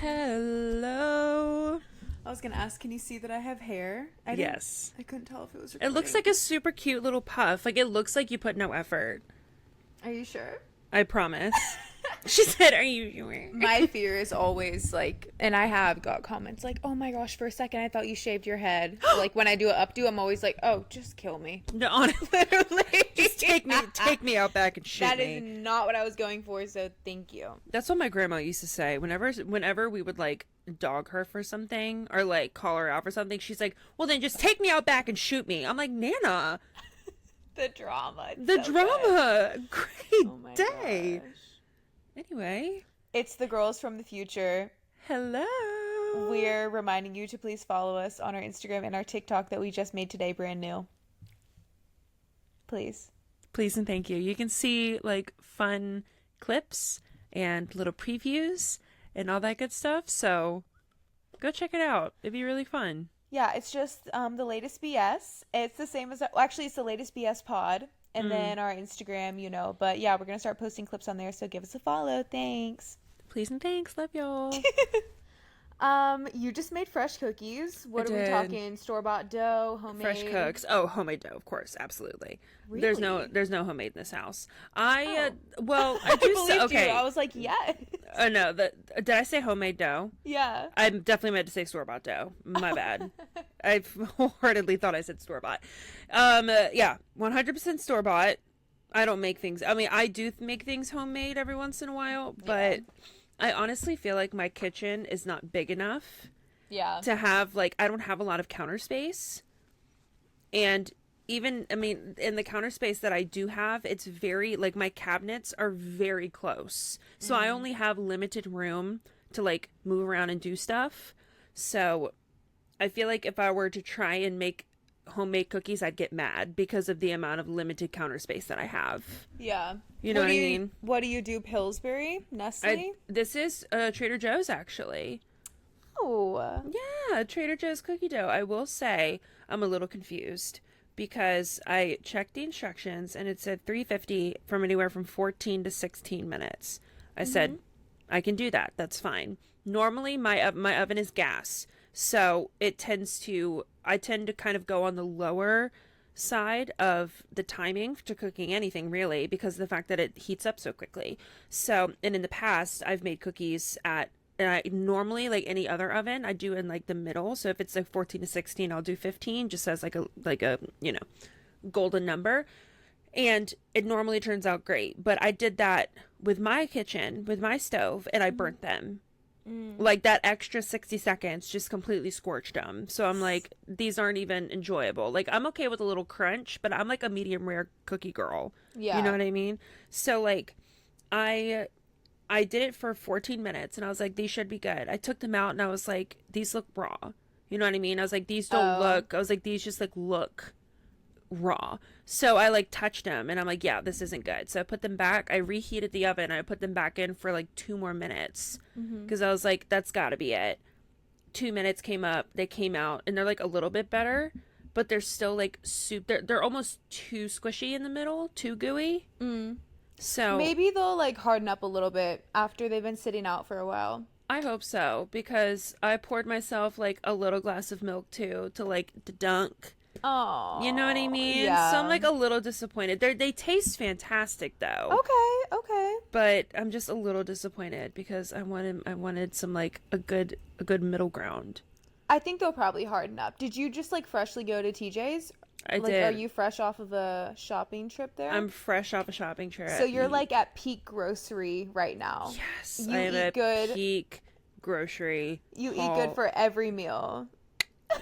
Hello. I was gonna ask, can you see that I have hair? Yes. I couldn't tell if it was It recording. looks like a super cute little puff. Like, it looks like you put no effort. Are you sure? I promise. She said, are you sure? My fear is always like, and I have got comments like, oh my gosh, for a second I thought you shaved your head. Like when I do an updo, I'm always like, oh, just kill me. No, honestly. Literally. Just take me out back and shoot That me. is not what I was going for, so thank you. That's what my grandma used to say. Whenever we would like dog her for something or like call her out for something, she's like, well then just take me out back and shoot me. I'm like, Nana. The drama. The so drama. good. Great Oh my day. gosh. Anyway. It's the girls from the future. Hello. We're reminding you to please follow us on our Instagram and our TikTok that we just made today, brand new. Please. Please and thank you. You can see like fun clips and little previews and all that good stuff. So go check it out. It'd be really fun. Yeah, it's just the latest BS. It's the same as, actually, it's the latest BS pod. And then our Instagram, you know. But yeah, we're going to start posting clips on there. So give us a follow. Thanks. Please and thanks. Love y'all. You just made fresh cookies. What I are we did. talking? Store-bought dough, homemade? Fresh cooks. Oh, homemade dough, of course, absolutely. Really? There's no homemade in this house. Oh. Well, I I do believed okay. you. I was like, yes. No, did I say homemade dough? Yeah. I definitely meant to say store-bought dough. My bad. I wholeheartedly thought I said store-bought. Yeah, 100% store-bought. I don't make things. I mean, I do make things homemade every once in a while, but I honestly feel like my kitchen is not big enough to have, like, I don't have a lot of counter space. And even, I mean, in the counter space that I do have, it's very, like, my cabinets are very close. So I only have limited room to, like, move around and do stuff. So I feel like if I were to try and make homemade cookies, I'd get mad because of the amount of limited counter space that I have. Yeah. You know what I mean? What do you do? Pillsbury? Nestle? This is Trader Joe's, actually. Oh. Yeah, Trader Joe's cookie dough. I will say I'm a little confused because I checked the instructions and it said 350 from anywhere from 14 to 16 minutes. I said, I can do that. That's fine. Normally, my oven is gas, so I tend to kind of go on the lower side of the timing to cooking anything, really, because of the fact that it heats up so quickly. So, and in the past, I've made cookies and I normally, like any other oven, I do in like the middle. So if it's like 14 to 16, I'll do 15 just as like a you know, golden number. And it normally turns out great. But I did that with my kitchen, with my stove, and I burnt them. Like that extra 60 seconds just completely scorched them. So I'm like, these aren't even enjoyable. Like, I'm okay with a little crunch, but I'm like a medium rare cookie girl. Yeah. You know what I mean? So like, I did it for 14 minutes and I was like, these should be good. I took them out and I was like, these look raw. You know what I mean? I was like, these don't look, I was like, these just like look raw. So I like touched them and I'm like, yeah, this isn't good. So I put them back. I reheated the oven. I put them back in for like 2 more minutes because I was like, that's gotta be it. 2 minutes came up, they came out and they're like a little bit better, but they're still like they're almost too squishy in the middle, too gooey. So Maybe they'll like harden up a little bit after they've been sitting out for a while. I hope so, because I poured myself like a little glass of milk too to dunk. Oh, You know what I mean? yeah. So I'm like a little disappointed. They taste fantastic though. Okay. But I'm just a little disappointed because I wanted some like a good middle ground. I think they'll probably harden up. Did you just like freshly go to TJ's? I Like, did. are you fresh off of a shopping trip there? I'm fresh off a shopping trip. So you're like at peak grocery right now. Yes, You I am eat at good. peak grocery. You haul. eat good for every meal.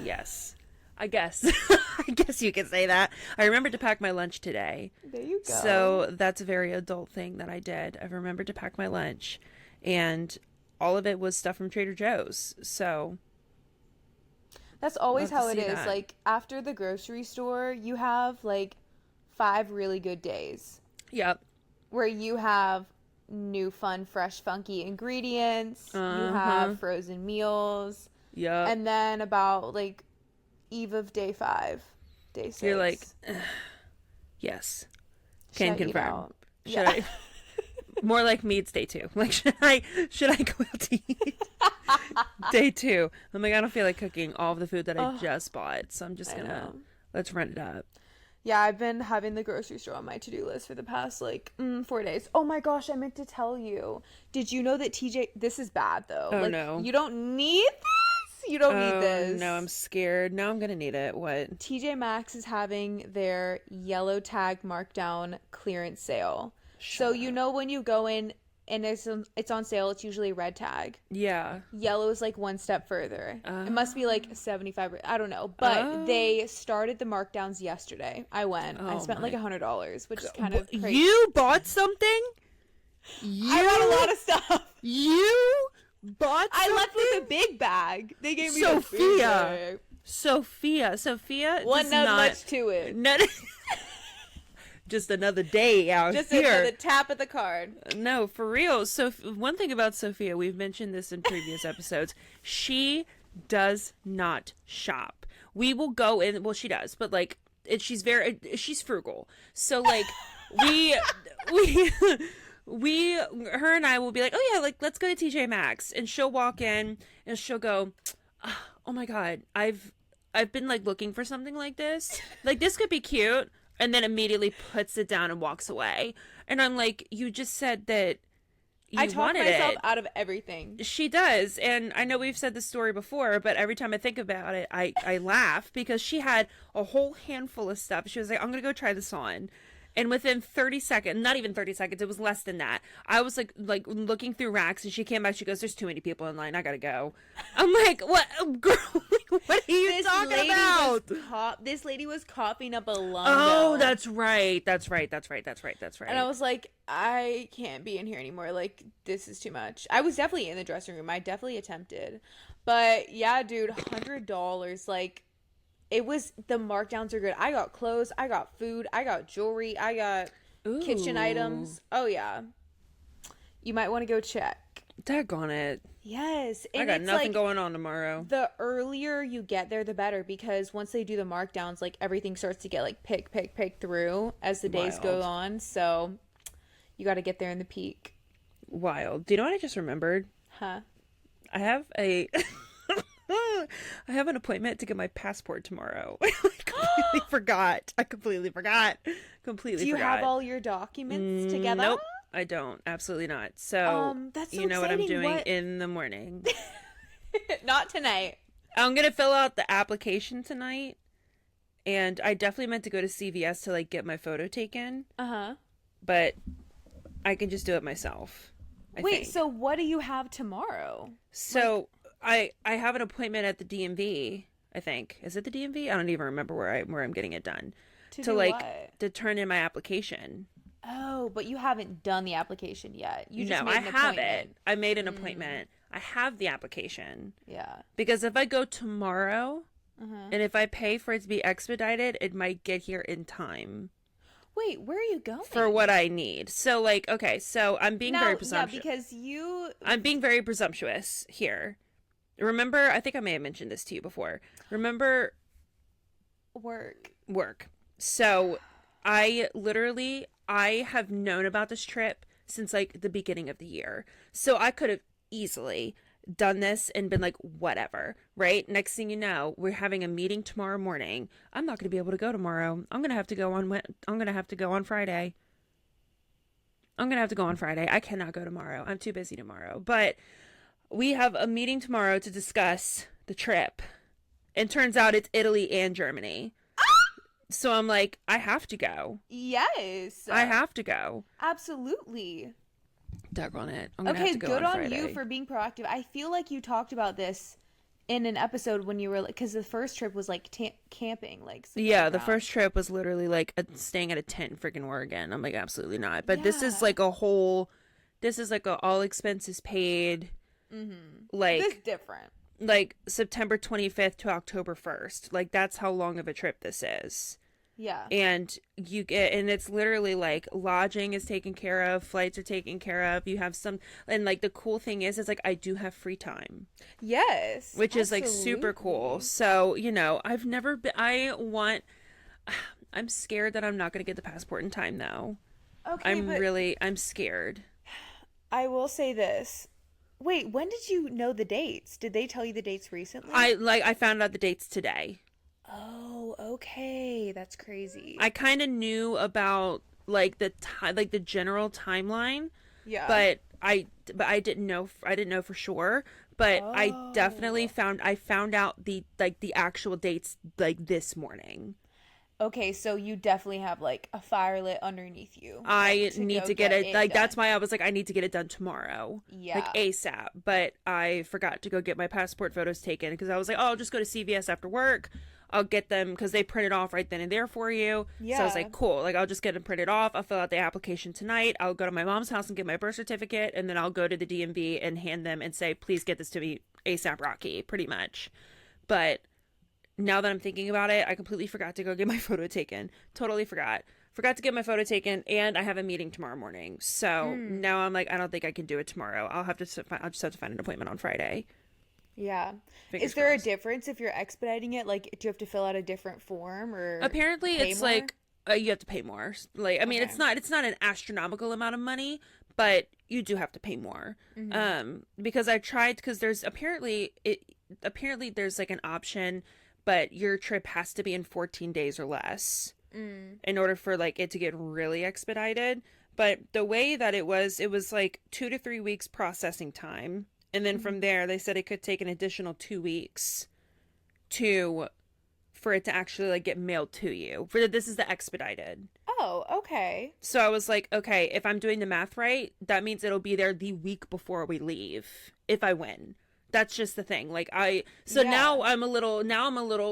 Yes. I guess. I guess you could say that. I remembered to pack my lunch today. There you go. So that's a very adult thing that I did. I remembered to pack my lunch, and all of it was stuff from Trader Joe's. So That's always love to how it see is. that. Like after the grocery store, you have like 5 really good days yep. where you have new, fun, fresh, funky ingredients. You have frozen meals. Yep. And then about like eve of day 5, day 6. You're like, yes. Can Should I eat confirm. out? Should Yeah. I? More like me, it's day 2. Like, should I go out to eat? Day two. I'm like, I don't feel like cooking all of the food that I Oh, just bought, so I'm just I gonna know. let's run it up. Yeah, I've been having the grocery store on my to-do list for the past 4 days. Oh my gosh, I meant to tell you. Did you know that TJ, this is bad though. Oh Like, no. you don't need this. You don't need Oh no, I'm this. scared. Now I'm gonna need it. What? TJ Maxx is having their yellow tag markdown clearance sale. So Shut you up. know when you go in and it's on sale, it's usually a red tag. Yeah. Yellow is like one step further. It must be like Oh. 75, I don't know. But Oh. they started the markdowns yesterday. I went. I Oh spent like my. $100, which is kind of crazy. You bought something? I bought a You lot of stuff. you bought I something? left with a big bag. They gave me a big Sophia. bag. Sophia Wasn't does that not much to it. not just another day out Just here. another tap of the card. No, for real. So one thing about Sophia, we've mentioned this in previous episodes. She does not shop. We will go in. Well, she does, but like, she's frugal. So like, we we her and I will be like, oh yeah, like let's go to TJ Maxx, and she'll walk in and she'll go, oh my god, I've been like looking for something like this. Like this could be cute. And then immediately puts it down and walks away. And I'm like, you just said that I you talked wanted myself it. out of everything. She does. And I know we've said this story before, but every time I think about it, I laugh because she had a whole handful of stuff. She was like, I'm going to go try this on. And within 30 seconds, not even 30 seconds, it was less than that. I was like looking through racks, and she came back. She goes, "There's too many people in line. I gotta go." I'm like, "What, girl? What are you talking about?" This lady was coughing up a lung. Oh, note. that's right. That's right. And I was like, I can't be in here anymore. Like, this is too much. I was definitely in the dressing room. I definitely attempted. But yeah, dude, $100. Like, it was, the markdowns are good. I got clothes, I got food, I got jewelry, I got kitchen Ooh. items. Oh, yeah. You might want to go check. Daggone it. Yes. I And got it's nothing like, going on tomorrow. the earlier you get there, the better, because once they do the markdowns, like everything starts to get like pick through as the days go Wild. on. So you got to get there in the peak. Wild. Do you know what I just remembered? Huh? I have a I have an appointment to get my passport tomorrow. I completely forgot. Do you have all your documents together? Nope. I don't. Absolutely not. So, That's so you know what I'm exciting. doing What? in the morning. Not tonight. I'm going to fill out the application tonight. And I definitely meant to go to CVS to like get my photo taken, Uh-huh. but I can just do it myself. I Wait, think. so what do you have tomorrow? So I have an appointment at the DMV. I think is it the DMV? I don't even remember where I'm getting it done To to do like what? to turn in my application. Oh, but you haven't done the application yet. You just No, made I an have appointment. it. I made an appointment. I have the application Yeah. because if I go tomorrow Uh-huh. and if I pay for it to be expedited, it might get here in time Wait, where are you going? for what I need. So like, okay, so I'm being now, very yeah, presumptuous. because you I'm being very presumptuous here. Remember, I think I may have mentioned this to you before. Remember work. work. So I have known about this trip since like the beginning of the year. So I could have easily done this and been like, whatever, right? Next thing you know, we're having a meeting tomorrow morning. I'm not going to be able to go tomorrow. I'm going to have to go on Friday. I cannot go tomorrow. I'm too busy tomorrow. But we have a meeting tomorrow to discuss the trip. And turns out it's Italy and Germany. So I'm like, I have to go. Yes. I have to go. Absolutely. Doggone it. I'm gonna Okay, have to go good on on you Friday. for being proactive. I feel like you talked about this in an episode when you were like, because the first trip was like camping, like Yeah, the around. first trip was literally like staying at a tent in freaking Oregon. I'm like, absolutely not. But this is Yeah. like a all expenses paid, like This different. like September 25th to October 1st. Like that's how long of a trip this is. Yeah. And it's literally like lodging is taken care of, flights are taken care of. You have and like the cool thing is like I do have free time, Yes. which is like super cool. So, I'm scared that I'm not going to get the passport in time though. Okay, but I'm scared. I will say this. Wait, when did you know the dates? Did they tell you the dates recently? I found out the dates today. Oh, okay. That's crazy. I kind of knew about like the general timeline, Yeah. but I didn't know for sure. But Oh. I found out the actual dates like this morning. Okay, so you definitely have like a fire lit underneath you, like I to need go to get get it, it like that's done. why I was like I need to get it done tomorrow, like Yeah. ASAP. But I forgot to go get my passport photos taken because I was like, oh, I'll just go to CVS after work. I'll get them because they print it off right then and there for you. So I was Yeah. like, cool, like I'll just get them printed off. I'll fill out the application tonight. I'll go to my mom's house and get my birth certificate, and then I'll go to the DMV and hand them and say, please get this to me ASAP, Rocky, pretty much. But now that I'm thinking about it, I completely forgot to go get my photo taken. Totally forgot. Forgot to get my photo taken, and I have a meeting tomorrow morning. So Mm. now I'm like, I don't think I can do it tomorrow. I'll just have to find an appointment on Friday. Yeah. Is Fingers there a crossed. difference if you're expediting it? Like, do you have to fill out a different form or Apparently, pay it's more? like you have to pay more. Like, I mean, Okay. it's not an astronomical amount of money, but you do have to pay more. Mm-hmm. Because I tried because there's apparently there's like an option, but your trip has to be in 14 days or less Mm. in order for like it to get really expedited. But the way that it was like 2 to 3 weeks processing time, and then from Mm-hmm. there they said it could take an additional 2 weeks to for it to actually like get mailed to you. For this is the expedited. Oh, okay. So I was like, okay, if I'm doing the math right, that means it'll be there the week before we leave if I win. That's just the thing. Like so Yeah. now I'm a little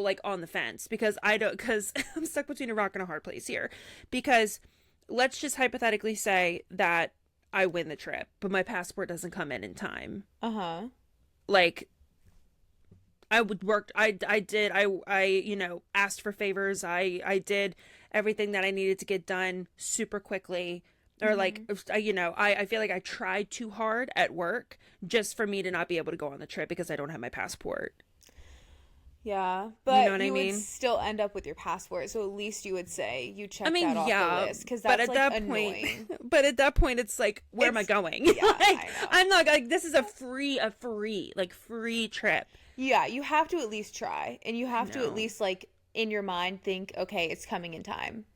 like on the fence because I don't cuz I'm stuck between a rock and a hard place here. Because let's just hypothetically say that I win the trip, but my passport doesn't come in time. Uh-huh. Like I would work I did I asked for favors. I did everything that I needed to get done super quickly, or like Mm-hmm. I feel like I tried too hard at work just for me to not be able to go on the trip because I don't have my passport. Yeah, You know but what I you would mean? still end up with your passport, so at least you would say you I checked that mean, off the yeah, list because but that's like annoying. at that point it's like where am I It's going? yeah, Like I know. I'm not like this is a free trip. Yeah, you have to at least try, and you I have to at know. least like in your mind think, okay, it's coming in time,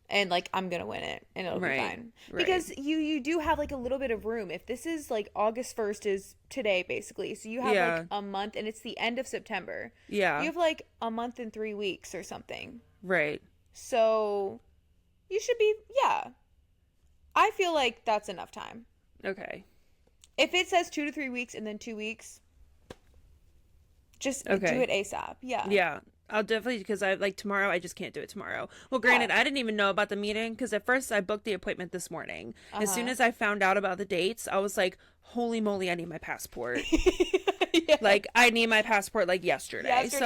and like I'm gonna win it, and it'll be Right. fine Right. because you do have like a little bit of room. If this is like August 1st is today basically, so you have like Yeah. a month, and it's the end of September. You Yeah. have like a month and 3 weeks or something, Right. so you should be yeah. I feel like that's enough time. Okay. If it says 2 to 3 weeks and then 2 weeks, just do Okay. it ASAP. Yeah. Yeah, I'll definitely because I like tomorrow. I just can't do it tomorrow. Well, Yeah. granted, I didn't even know about the meeting because at first I booked the appointment this morning. As soon Uh-huh. as I found out about the dates, I was like, "Holy moly, I need my passport!" Yeah. Like I need my passport like yesterday. So Yesterday.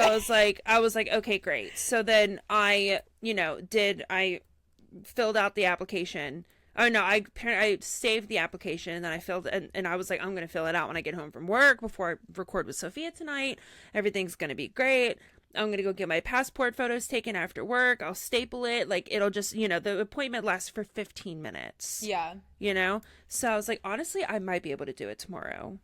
I was like, okay, great. So then I filled out the application. Oh no, I saved the application and then I filled and I was like, I'm gonna fill it out when I get home from work before I record with Sophia tonight. Everything's gonna be great. I'm gonna go get my passport photos taken after work. I'll staple it. Like it'll just the appointment lasts for 15 minutes. Yeah. So I was like, honestly, I might be able to do it tomorrow.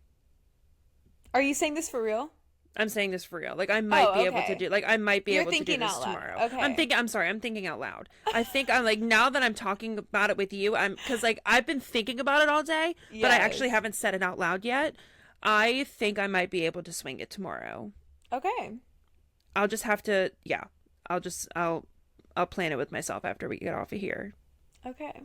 Are you saying this for real? I'm saying this for real. Like I might Oh, be able to okay. do like I might be You're able to do thinking this out loud. tomorrow. Okay. I'm sorry, I'm thinking out loud. I think I'm like now that I'm talking about it with you, I'm cuz like I've been thinking about it all day, but I actually Yes. haven't said it out loud yet. I think I might be able to swing it tomorrow. Okay. I'll just have to yeah. I'll just I'll plan it with myself after we get off of here. Okay.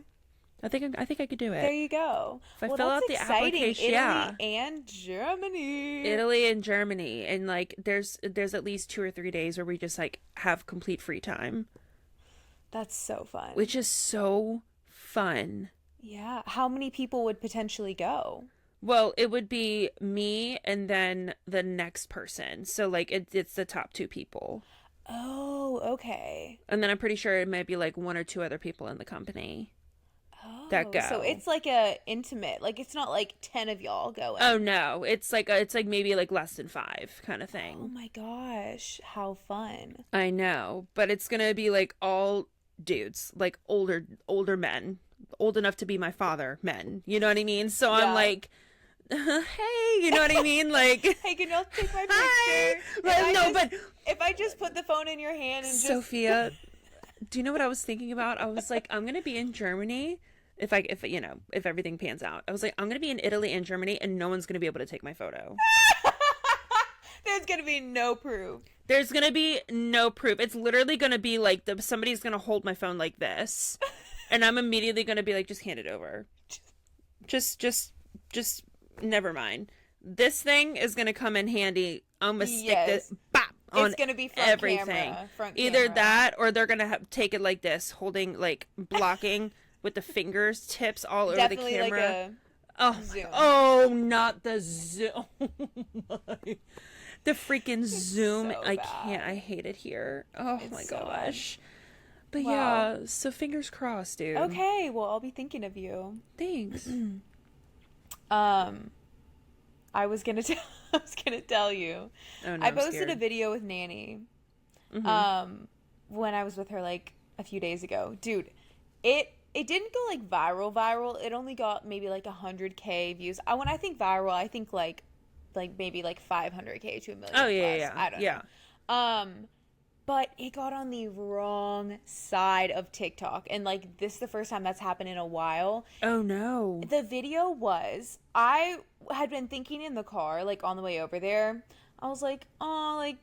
I think I could do There it. you go. If I Well, fill that's out the exciting. application, Italy yeah. and Germany. Italy and Germany and like there's at least 2 or 3 days where we just like have complete free time, That's so fun. which is so fun. Yeah. How many people would potentially go? Well, it would be me and then the next person. So like it's the top two people. Oh, okay. And then I'm pretty sure it might be like one or two other people in the company that Oh, so go. it's like a intimate, like it's not like 10 of y'all Oh going. no, it's like maybe like less than 5 kind of Oh thing. my gosh, how fun. I know, but it's going to be like all dudes, like older men, old enough to be my father, men. You know what I mean? So I'm Yeah. like Hey, you know what I mean? Like, Hey, can y'all take my hi. picture? Well, no, but If I just put the phone in your hand and just Sophia, do you know what I was thinking about? I was like, I'm gonna be in Germany if everything pans out. I was like, I'm gonna be in Italy and Germany, and no one's gonna be able to take my photo. there's gonna be no proof. There's gonna be no proof. It's literally gonna be like somebody's gonna hold my phone like this, and I'm immediately gonna be like, just hand it over. Just never mind. This thing is gonna come in handy. I'm gonna stick this bop on it's gonna be front everything. camera, front Either camera. that, or they're gonna take it like this, holding like blocking with the fingers tips all over the camera. Like a oh, zoom. oh, not the zoom. The freaking zoom. so I bad. can't. I hate it here. Oh It's my so gosh. But Wow. yeah, so fingers crossed, dude. Okay, well, I'll be thinking of you. Thanks. I was gonna tell you. Oh, no, I I'm posted scared. a video with Nanny. Mhm. When I was with her like a few days ago. Dude, it didn't go like viral. It only got maybe like 100K views. When I think viral, I think like maybe like 500K to a million. Oh yeah, plus. yeah, I don't know. But it got on the wrong side of TikTok, and like this is the first time that's happened in a while. Oh no. The video was, I had been thinking in the car, like on the way over there, I was like, oh, like,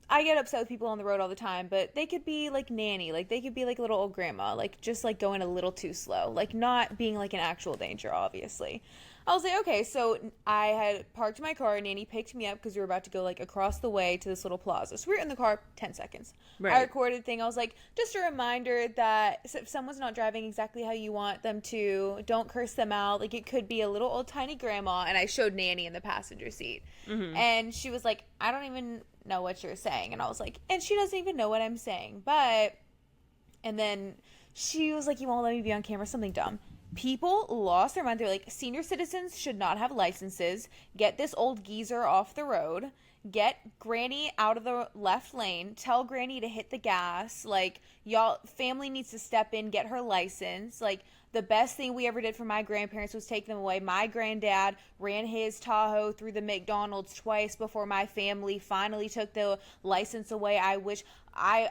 I get upset with people on the road all the time, but they could be like Nanny, like they could be like little old grandma, like just like going a little too slow, like not being like an actual danger, obviously. I was like, okay, so I had parked my car, and Nanny picked me up because we were about to go like across the way to this little plaza. So we were in the car 10 seconds. Right. I recorded thing. I was like, just a reminder that if someone's not driving exactly how you want them to, don't curse them out. Like it could be a little old tiny grandma. And I showed Nanny in the passenger seat. Mm-hmm. And she was like, I don't even know what you're saying. And I was like, and she doesn't even know what I'm saying. But, and then she was like, you won't let me be on camera, something dumb. People lost their mind. They're like, senior citizens should not have licenses. Get this old geezer off the road. Get Granny out of the left lane. Tell Granny to hit the gas. Like, y'all, family needs to step in, get her license. Like, the best thing we ever did for my grandparents was take them away. My granddad ran his Tahoe through the McDonald's twice before my family finally took the license away. I wish I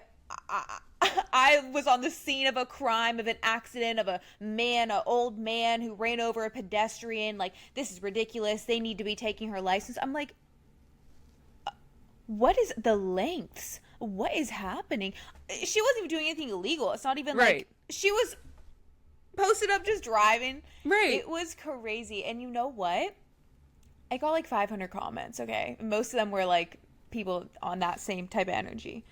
was on the scene of a crime, of an accident, of an old man who ran over a pedestrian. Like, this is ridiculous. They need to be taking her license. I'm like, what is the lengths? What is happening? She wasn't even doing anything illegal. It's not even like she was posted up just driving. Right. It was crazy. And you know what? I got like 500 comments, okay? Most of them were like people on that same type of energy.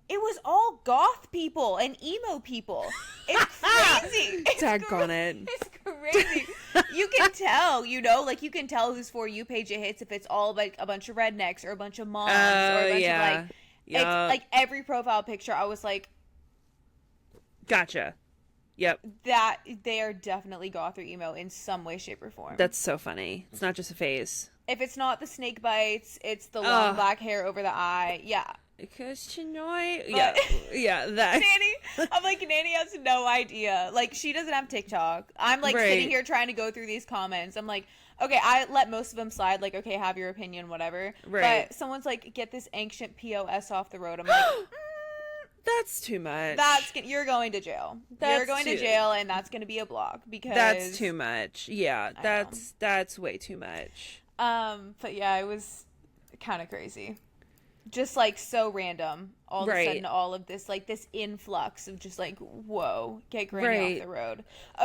It was all goth people and emo people. It's crazy. Tag on it. It's crazy. You can tell, like you can tell whose For You page it hits if it's all like a bunch of rednecks or a bunch of moms or a bunch of like, it's like every profile picture. I was like, gotcha. Yep. That they are definitely goth or emo in some way, shape, or form. That's so funny. It's not just a phase. If it's not the snake bites, it's the long black hair over the eye. Yeah. Because yeah, that. Nanny, I'm like, Nanny has no idea. Like, she doesn't have TikTok. I'm like sitting here trying to go through these comments. I'm like, okay, I let most of them slide. Like, okay, have your opinion, whatever. Right. But someone's like, get this ancient POS off the road. I'm like, that's too much. You're going to jail. You're going to jail, and that's going to be a block because that's too much. Yeah, that's way too much. But yeah, it was kind of crazy. Just like so random. All of a sudden, all of this, like this influx of just like, whoa, get Granny off the road.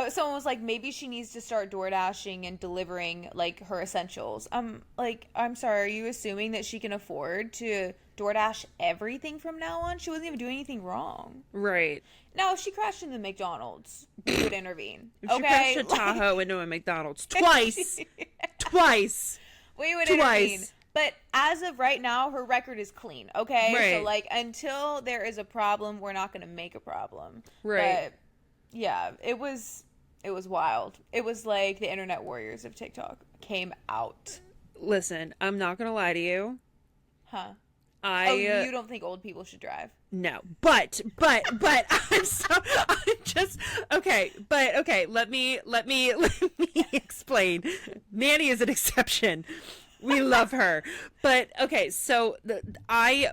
Someone was like, maybe she needs to start door dashing and delivering like her essentials. I'm like, I'm sorry, are you assuming that she can afford to DoorDash everything from now on? She wasn't even doing anything wrong. Right. Now, if she crashed into McDonald's, we would intervene. If she crashed a Tahoe into a McDonald's twice, we would intervene. But as of right now, her record is clean, okay? Right. So, like, until there is a problem, we're not going to make a problem. Right. But, yeah, it was wild. It was like the internet warriors of TikTok came out. Listen, I'm not going to lie to you. Huh? Oh, I you don't think old people should drive? No, but I'm just okay, but okay, let me explain. Nanny is an exception. We love her. But okay, so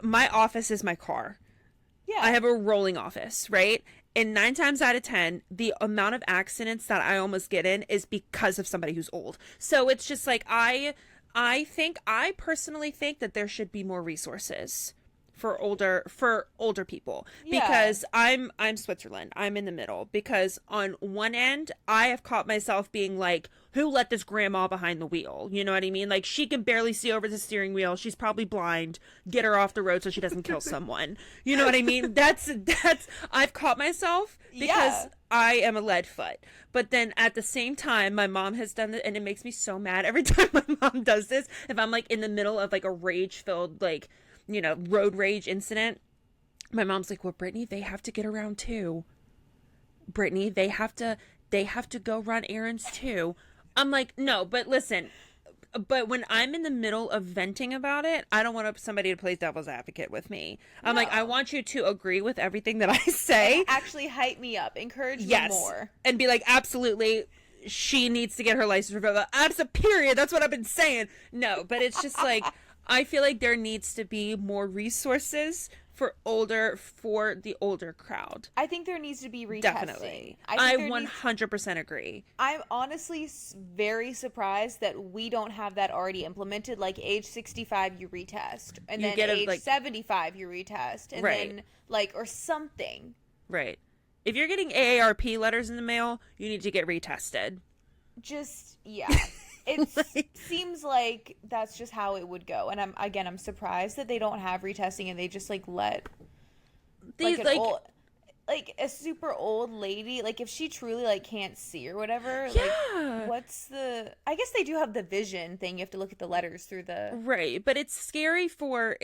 my office is my car. I Yeah. have a rolling office, right? And 9 times out of 10, the amount of accidents that I almost get in is because of somebody who's old. So it's just like I personally think that there should be more resources for older people Yeah. because I'm Switzerland. I'm in the middle because on one end I have caught myself being like, who let this grandma behind the wheel? You know what I mean? Like she can barely see over the steering wheel. She's probably blind. Get her off the road so she doesn't kill someone. You know what I mean? That's I've caught myself because Yeah. I am a lead foot. But then at the same time, my mom has done it, and it makes me so mad every time my mom does this. If I'm like in the middle of like a rage filled like road rage incident, my mom's like, well, Brittany, they have to get around too. Brittany, they have to go run errands too. I'm like, no, but listen, but when I'm in the middle of venting about it, I don't want somebody to play devil's advocate with me. I'm like, I No. want you to agree with everything that I And say. actually hype me up, encourage me Yes. more. And be like, absolutely, she needs to get her license revoked. Absolutely, period. That's what I've been saying. No, but it's just like, I feel like there needs to be more resources for the older crowd. I think there needs to be retesting. Definitely. I I think there needs 100% agree. I'm honestly very surprised that we don't have that already implemented. Like age 65, you retest, and You then get a age like 75, you retest, and right, then like or something. right. If you're getting AARP letters in the mail, you need to get retested. Just yeah, it Like, seems like that's just how it would go. And I'm surprised that they don't have retesting and they just like let like these an like old like a super old lady, like if she truly like can't see or whatever, like yeah. what's the I guess they do have the vision thing. You have to look at the letters through the Right, but it's scary for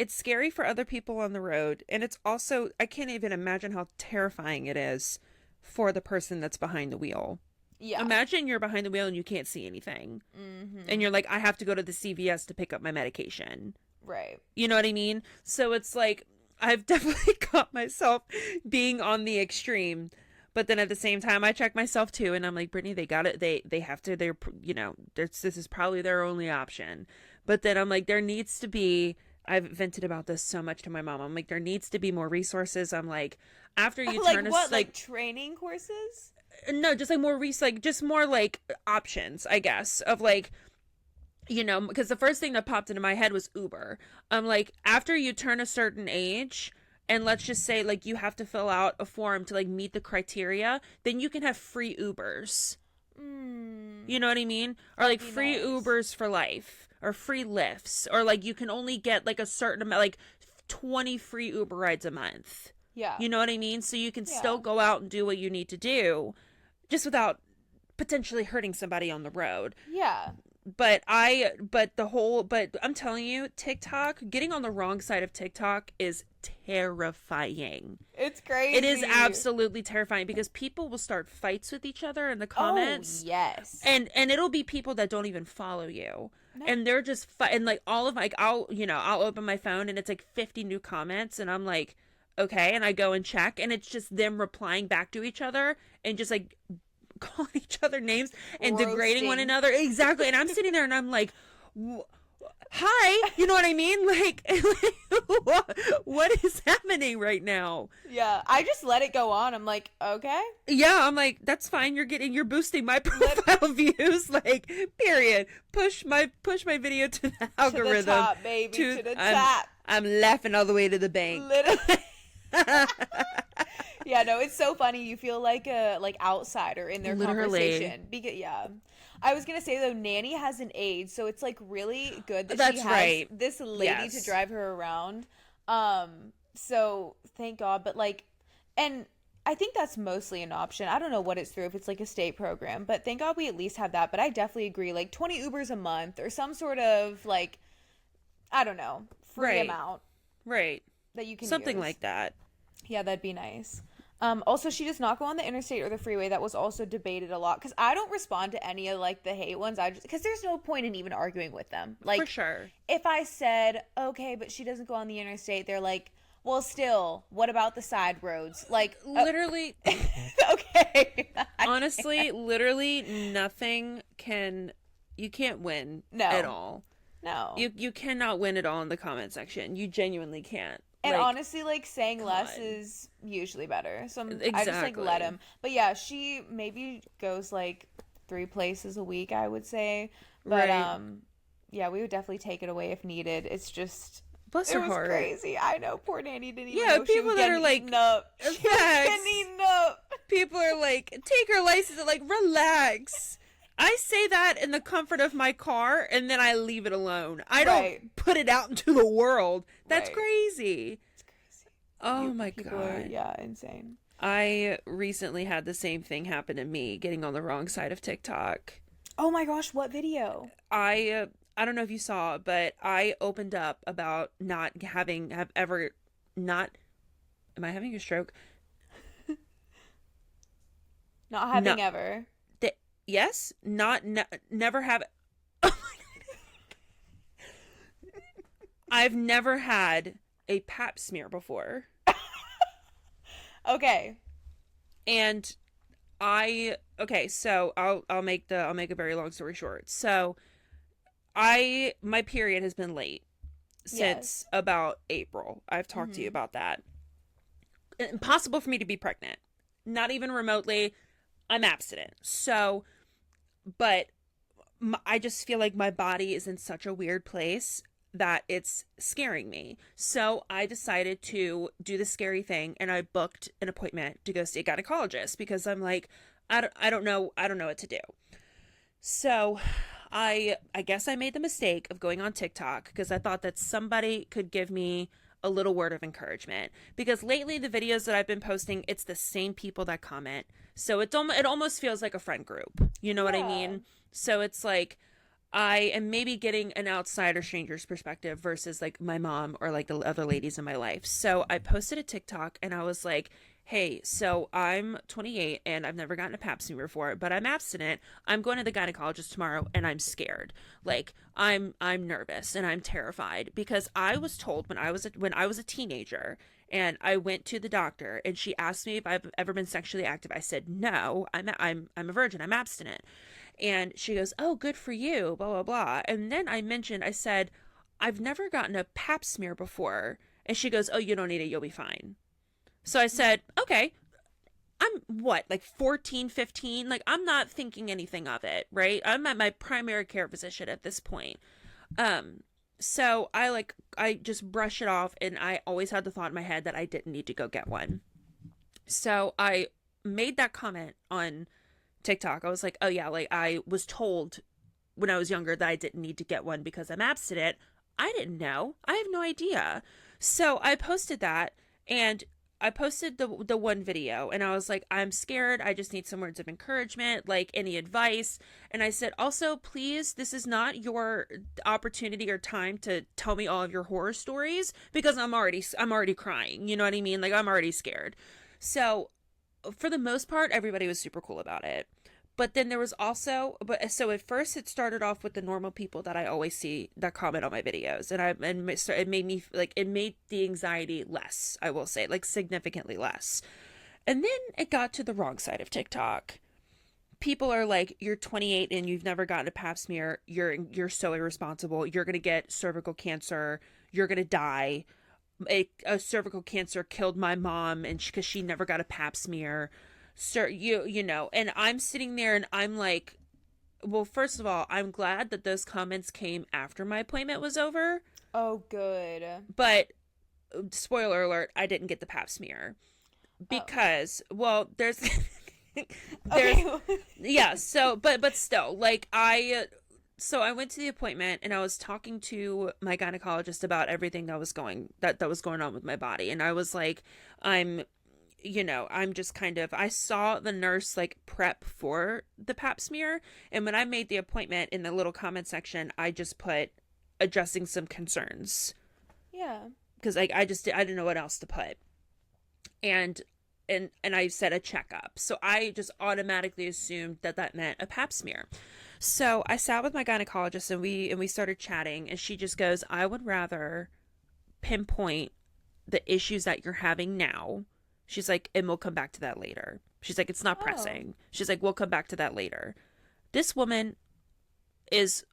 other people on the road, and it's also I can't even imagine how terrifying it is for the person that's behind the wheel. yeah. Imagine you're behind the wheel and you can't see anything, and Mm-hmm. you're like, I have to go to the CVS to pick up my medication. Right. You know what I mean? So it's like I've definitely caught myself being on the extreme, but then at the same time I check myself too, and I'm like, Brittany, they got it. They have to. This is probably their only option. But then I'm like, there needs to be. I've vented about this so much to my mom. I'm like, there needs to be more resources. I'm like, after you Like turn us what? like Like training courses? no, just like more like just more like options, I guess, of like because the first thing that popped into my head was Uber. I'm like, after you turn a certain age, and let's just say like you have to fill out a form to like meet the criteria, then you can have free Ubers. Mm, You know what I mean? Or that'd like be free nice. Ubers for life, or free lifts, or like you can only get like a certain amount, like 20 free Uber rides a month. Yeah. You know what I mean? So you can still Yeah. go out and do what you need to do just without potentially hurting somebody on the road. Yeah. But I'm telling you, TikTok, getting on the wrong side of TikTok is terrifying. It's It is crazy. absolutely terrifying because people will start fights with each other in the Oh, comments, yes. and it'll be people that don't even follow you. No. And they're just and like all of like I'll open my phone and it's like 50 new comments and I'm like, okay, and I go and check and it's just them replying back to each other and just like calling each other names and degrading one Roasting. another. Exactly. And I'm sitting there and I'm like, hi, you know what I mean? Like, what is happening right now? Yeah. I just let it go on. I'm like, okay. Yeah, I'm like, that's fine. You're boosting my Let profile views. Like, period. Push my video to the to the algorithm. top, baby. To the top. I'm laughing all the way to the bank. Literally. Yeah, no, it's so funny. You feel like a like outsider in their Literally. conversation. Because yeah. I was gonna say though, Nanny has an aide, so it's like really good that she That's has right. this lady to Yes. drive her around. So thank God. But like and I think that's mostly an option. I don't know what it's through, if it's like a state program, but thank God we at least have that. But I definitely agree, like 20 Ubers a month or some sort of like I don't know, free Right. amount Right. that you can Something use. like that. Yeah, that'd be nice. Also, she does not go on the interstate or the freeway. That was also debated a lot because I don't respond to any of like the hate ones. I just because there's no point in even arguing with them. For Like, sure. if I said okay, but she doesn't go on the interstate, they're like, well, still, what about the side roads? Like, Literally, okay, I honestly, can't. literally nothing can, you can't win at No, all. no. You cannot win at all in the comment section. You genuinely can't. And Like, honestly, like saying less God. is usually better. So I just like let Exactly. him. But yeah, she maybe goes like 3 places a week, I would say. But Right. yeah, we would definitely take it away if needed. It's just Bless it her was heart. crazy. I know poor Nanny didn't even Yeah, know she was people that are getting like, eaten up. She was getting facts. eaten up. People are like, take her license, and like, relax. I say that in the comfort of my car, and then I leave it alone. I Right. don't put it out into the world. That's Right. crazy. It's crazy. Oh my People are God. yeah, insane. I recently had the same thing happen to me, getting on the wrong side of TikTok. Oh my gosh, what video? I don't know if you saw, but I opened up about not having have ever not. Am I having a stroke? Not No. having ever. Yes, not never have. I've never had a pap smear before, Okay. and I okay. So I'll make a very long story short. So my period has been late since Yes. about April. I've talked to you Mhm. about that. Impossible for me to be pregnant. Not even remotely. I'm abstinent. So, but I just feel like my body is in such a weird place that it's scaring me. So I decided to do the scary thing and I booked an appointment to go see a gynecologist because I'm like, I don't know what to do. So I guess I made the mistake of going on TikTok because I thought that somebody could give me a little word of encouragement because lately the videos that I've been posting it's the same people that comment. So it almost feels like a friend group. You know what I Yeah. mean? So it's like I am maybe getting an outsider stranger's perspective versus like my mom or like the other ladies in my life. So I posted a TikTok and I was like, hey, so I'm 28 and I've never gotten a pap smear before, but I'm abstinent. I'm going to the gynecologist tomorrow and I'm scared. Like I'm nervous and I'm terrified because I was told when I was a teenager and I went to the doctor and she asked me if I've ever been sexually active. I said, "No, I'm a virgin. I'm abstinent." And she goes, "Oh, good for you, blah blah blah." And then I said, "I've never gotten a pap smear before." And she goes, "Oh, you don't need it. You'll be fine." So I said, "Okay." I'm what, like 14, 15? Like I'm not thinking anything of it, right? I'm at my primary care physician at this point. Um so I just brush it off and I always had the thought in my head that I didn't need to go get one. So I made that comment on TikTok. I was like, "Oh yeah, like I was told when I was younger that I didn't need to get one because I'm abstinent." I didn't know. I have no idea. So I posted that and I posted the one video and I was like, "I'm scared. I just need some words of encouragement, like any advice." And I said, "Also, please, this is not your opportunity or time to tell me all of your horror stories because I'm already crying. You know what I mean? Like I'm already scared." So for the most part, everybody was super cool about it. But then there was also, but so at first it started off with the normal people that I always see that comment on my videos, and so it made me like it made the anxiety less. I will say, like significantly less. And then it got to the wrong side of TikTok. People are like, "You're 28 and you've never gotten a pap smear. You're so irresponsible. You're gonna get cervical cancer. You're gonna die. A cervical cancer killed my mom and because she never got a pap smear." Sir, you know, and I'm sitting there and I'm like, well, first of all, I'm glad that those comments came after my appointment was over, Oh, good. but spoiler alert, I didn't get the pap smear Oh. because well, there's there's Okay. yeah, so but still, like I went to the appointment and I was talking to my gynecologist about everything that was going on with my body and I was like, I'm I'm just kind of, I saw the nurse like prep for the pap smear. And when I made the appointment in the little comment section, I just put addressing some concerns Yeah. because I didn't know what else to put. And and I said a checkup. So I just automatically assumed that that meant a pap smear. So I sat with my gynecologist and we started chatting, and she just goes, "I would rather pinpoint the issues that you're having now." She's like, "And we'll come back to that later." She's like, "It's not Oh. pressing." She's like, "We'll come back to that later." This woman is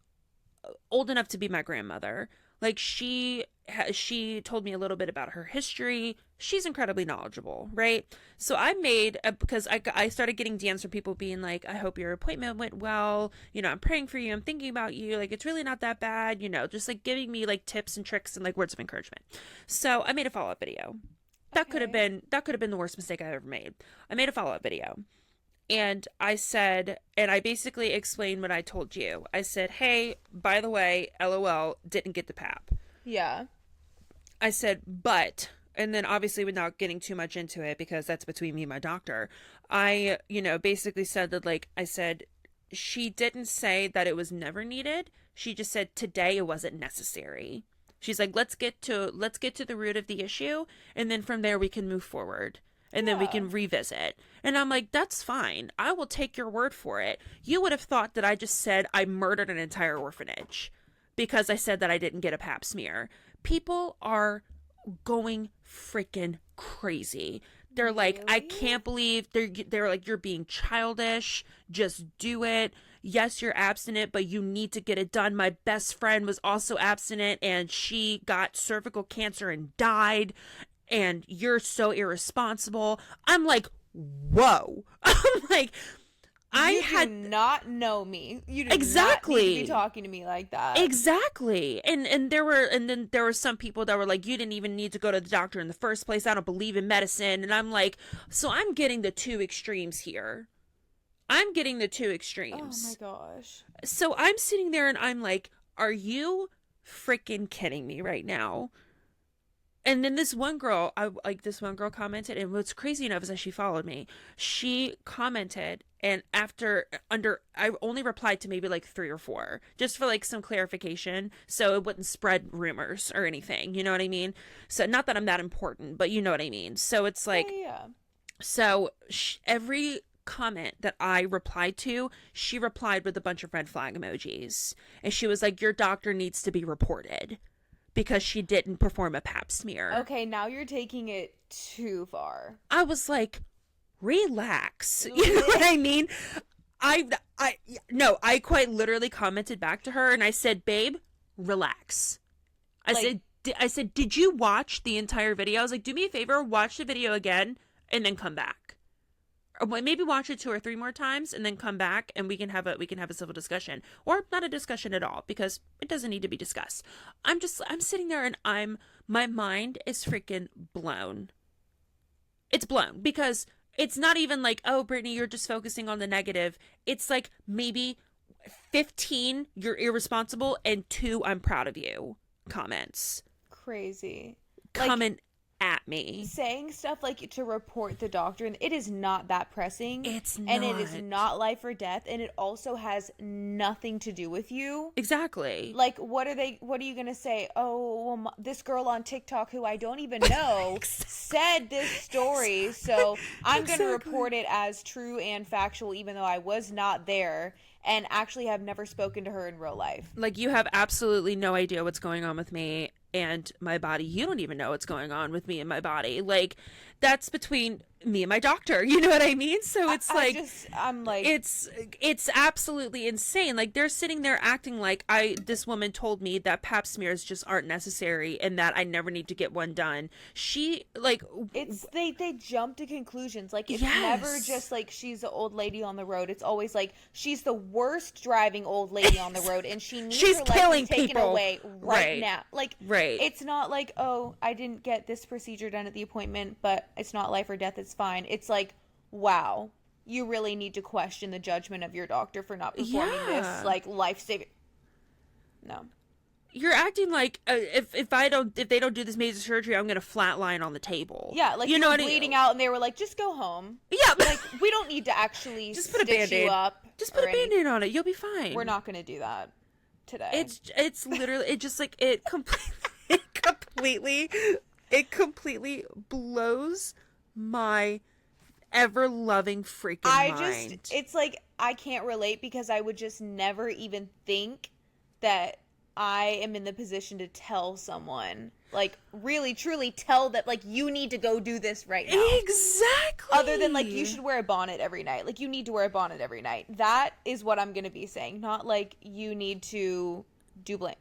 old enough to be my grandmother. Like she told me a little bit about her history. She's incredibly knowledgeable, right? So I made because I started getting DMs from people being like, "I hope your appointment went well. You know, I'm praying for you. I'm thinking about you. Like, it's really not that bad. You know, just like giving me like tips and tricks and like words of encouragement." So I made a follow up video. Okay. That could have been the worst mistake I've ever made. I made a follow up video, and I said, and I basically explained what I told you. I said, "Hey, by the way, LOL, didn't get the pap." Yeah. I said, "But," and then obviously without getting too much into it because that's between me and my doctor, I, basically said that, like, I said, she didn't say that it was never needed. She just said today it wasn't necessary. She's like, let's get to the root of the issue, and then from there we can move forward. And then we Yeah. can revisit. And I'm like, "That's fine. I will take your word for it." You would have thought that I just said I murdered an entire orphanage because I said that I didn't get a pap smear. People are going freaking crazy. They're like, "I Really? can't believe," they're like, "You're being childish. Just do it. Yes, you're abstinent, but you need to get it done. My best friend was also abstinent and she got cervical cancer and died, and you're so irresponsible." I'm like, "Whoa." I'm like, I You do had not know me. You do not need to be exactly. talking to me like that. Exactly. And then there were some people that were like, "You didn't even need to go to the doctor in the first place. I don't believe in medicine." And I'm like, so I'm getting the two extremes here. I'm getting the two Oh my extremes. gosh. So I'm sitting there and I'm like, "Are you freaking kidding me right now?" And then this one girl commented, and what's crazy enough is that she followed me. She commented, and I only replied to maybe like three or four, just for like some clarification, so it wouldn't spread rumors or anything. You know what I mean? So not that I'm that important, but you know what I mean. So it's Yeah, like, yeah. every comment that I replied to, she replied with a bunch of red flag emojis, and she was like, "Your doctor needs to be reported because she didn't perform a pap smear." Okay, now you're taking it too far. I was like, "Relax." You know what I mean? I, I, no, I quite literally commented back to her and I said, "Babe, relax." I Like, said, I said, "Did you watch the entire video?" I was like, "Do me a favor, watch the video again and then come back. Or maybe watch it two or three more times and then come back and we can have a civil discussion, or not a discussion at all because it doesn't need to be discussed." I'm sitting there and my mind is freaking blown. It's blown because it's not even like, "Oh, Brittany, you're just focusing on the negative." It's like maybe 15, "You're irresponsible," and 2, "I'm proud of you" comments crazy. Like, coming at me. saying stuff like to report the doctor, and it is not that pressing, It's and it is not. not life or death, and it also has nothing to do with you. Exactly. Like, what are you gonna say? "Oh, well, this girl on TikTok who I don't even know said this story, so I'm gonna Exactly. report it as true and factual, even though I was not there and actually have never spoken to her in real life." Like, you have absolutely no idea what's going on with me and my body. You don't even know what's going on with me and my body. Like, that's between me and my doctor. You know what I mean? So it's like, I'm like, it's it's absolutely insane. Like, they're sitting there acting like I this woman told me that pap smears just aren't necessary and that I never need to get one done. She like it's they jump to conclusions. Like, it's never yes. just like she's the old lady on the road. It's always like she's the worst driving old lady on the road and she needs She's her license killing taken people. away right Right. now. Like, Right. it's not like, "Oh, I didn't get this procedure done at the appointment, but it's not life or death, it's fine." It's like, wow, you really need to question the judgment of your doctor for not performing this Yeah. like life saving. No. You're acting like, if they don't do this major surgery, I'm gonna flatline on the table. Yeah, like You you know were what I bleeding out and they were like, "Just go home." Yeah. Like, we don't need to actually Just put a stitch you band-aid. up Just put or a anything. band-aid on it. You'll be fine. We're not going to do that today. It's literally, it just like it completely it completely blows my ever loving freaking mind. It's like I can't relate because I would just never even think that I am in the position to tell someone, like, really, truly tell that, like, you need to go do this right now. Exactly. Other than, like, you should wear a bonnet every night. Like, you need to wear a bonnet every night. That is what I'm going to be saying. Not, like, you need to do blank.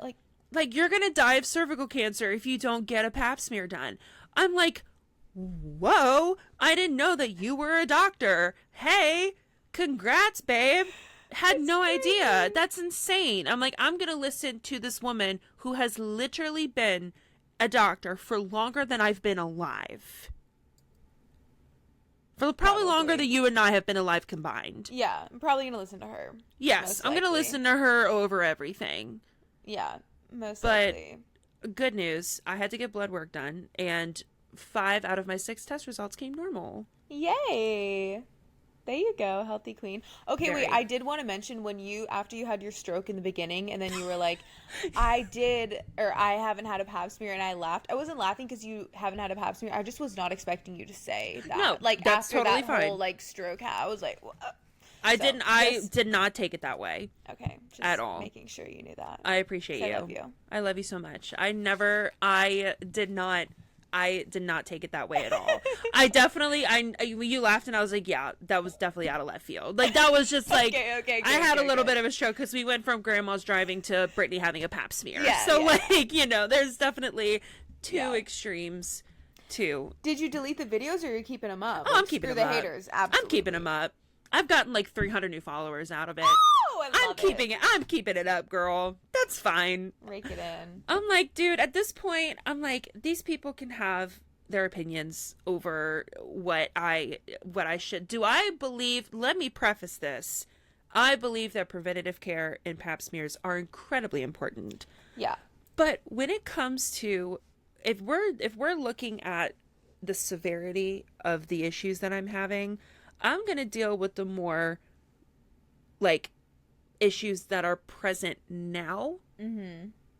Like, you're going to die of cervical cancer if you don't get a pap smear done. I'm like, whoa, I didn't know that you were a doctor. Hey, congrats, babe. Had no idea. That's insane. I'm like, I'm going to listen to this woman who has literally been a doctor for longer than I've been alive. For probably longer than you and I have been alive combined. Yeah, I'm probably going to listen to her. Yes, I'm going to listen to her over everything. Yeah, most likely. But good news, I had to get blood work done, and 5 out of my 6 test results came normal. Yay! There you go, healthy queen. Okay, Very. wait, I did want to mention after you had your stroke in the beginning, and then you were like, I haven't had a pap smear, and I laughed. I wasn't laughing because you haven't had a pap smear. I just was not expecting you to say that. No, like, that's after totally that fine. whole, like, stroke, I was like, what? I did not take it that way. Okay. Just at all. making sure you knew that. I appreciate you. I love you. I love you so much. I did not take it that way at all. You laughed and I was like, yeah, that was definitely out of left field. Like, that was just like, okay, I had a little bit of a stroke because we went from grandma's driving to Brittany having a pap smear. Yeah, so, yeah. like, there's definitely two extremes too. Did you delete the videos or are you keeping them up? Oh, I'm keeping them up. The haters, absolutely. I'm keeping them up. I've gotten like 300 new followers out of it. Oh, I'm keeping it up, girl. That's fine. Rake it in. I'm like, dude, at this point, I'm like, these people can have their opinions over what I should do. Let me preface this. I believe that preventative care and pap smears are incredibly important. Yeah. But when it comes to if we're looking at the severity of the issues that I'm having, I'm going to deal with the more like issues that are present now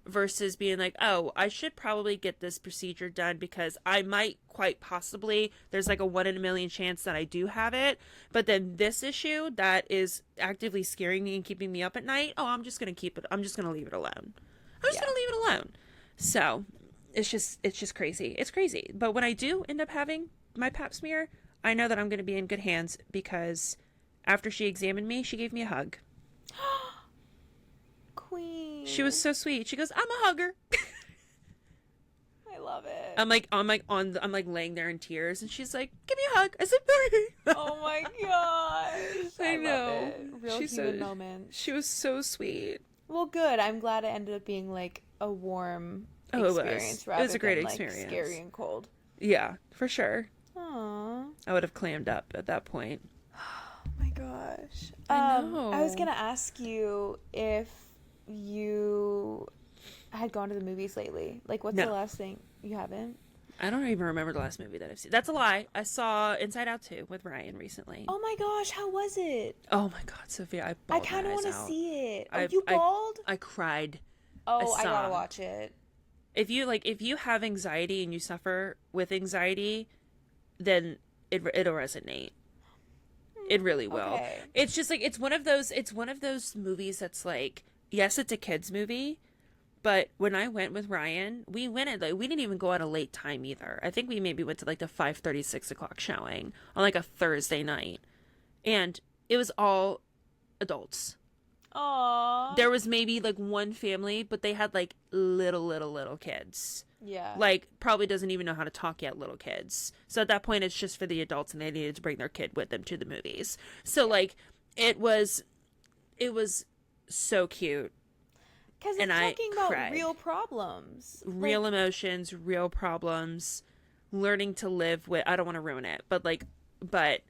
versus being like, oh, I should probably get this procedure done because I might quite possibly, there's like a 1 in a million chance that I do have it. But then this issue that is actively scaring me and keeping me up at night, oh, I'm just going to keep it. I'm just going to leave it alone. I'm just going to leave it alone. So it's just crazy. It's crazy. But when I do end up having my pap smear, I know that I'm going to be in good hands because after she examined me, she gave me a hug. Queen. She was so sweet. She goes, "I'm a hugger." I love it. I'm like laying there in tears, and she's like, "Give me a hug." I said, "Sorry." Oh my gosh. I know. Love it. Real human moment. She was so sweet. Well, good. I'm glad it ended up being like a warm experience rather it was a great than experience. Like, scary and cold. Yeah, for sure. Aww. I would have clammed up at that point. Oh my gosh. I know. I was gonna ask you if you had gone to the movies lately. Like, what's the last thing? You haven't? I don't even remember the last movie that I've seen. That's a lie. I saw Inside Out 2 with Ryan recently. Oh my gosh, how was it? Oh my god, Sophia, I bawled I kind of want to see it. Are you bald? I cried. Oh, I gotta watch it. If you have anxiety and you suffer with anxiety, then it'll resonate. It really will. Okay. It's just like it's one of those movies that's like, yes, it's a kids movie, but when I went with Ryan, we didn't even go at a late time either. I think we maybe went to like the 5:30, 6 o'clock showing on like a Thursday night, and it was all adults. Aww. There was maybe like one family, but they had like little kids. Yeah. Like, probably doesn't even know how to talk yet, little kids. So at that point, it's just for the adults, and they needed to bring their kid with them to the movies. So, like, it was so cute. Because it's talking about real problems. Real emotions, real problems, learning to live with, I don't want to ruin it, but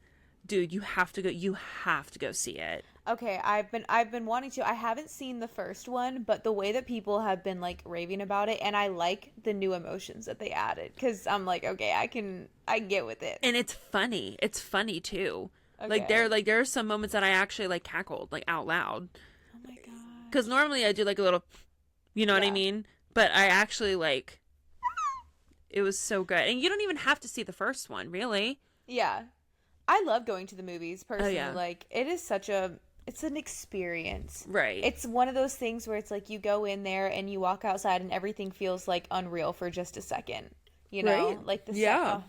dude, you have to go see it. Okay, I've been wanting to. I haven't seen the first one, but the way that people have been like raving about it, and I like the new emotions that they added because I'm like, okay, I can get with it. And it's funny. It's funny too. Okay. There are some moments that I actually like cackled like out loud. Oh my god. Because normally I do like a little, you know what I mean? But I actually like, it was so good. And you don't even have to see the first one, really. Yeah. I love going to the movies Oh personally. yeah. Like it is it's an experience. Right. It's one of those things where it's like you go in there and you walk outside and everything feels like unreal for just a second. You know, Right? like the Yeah.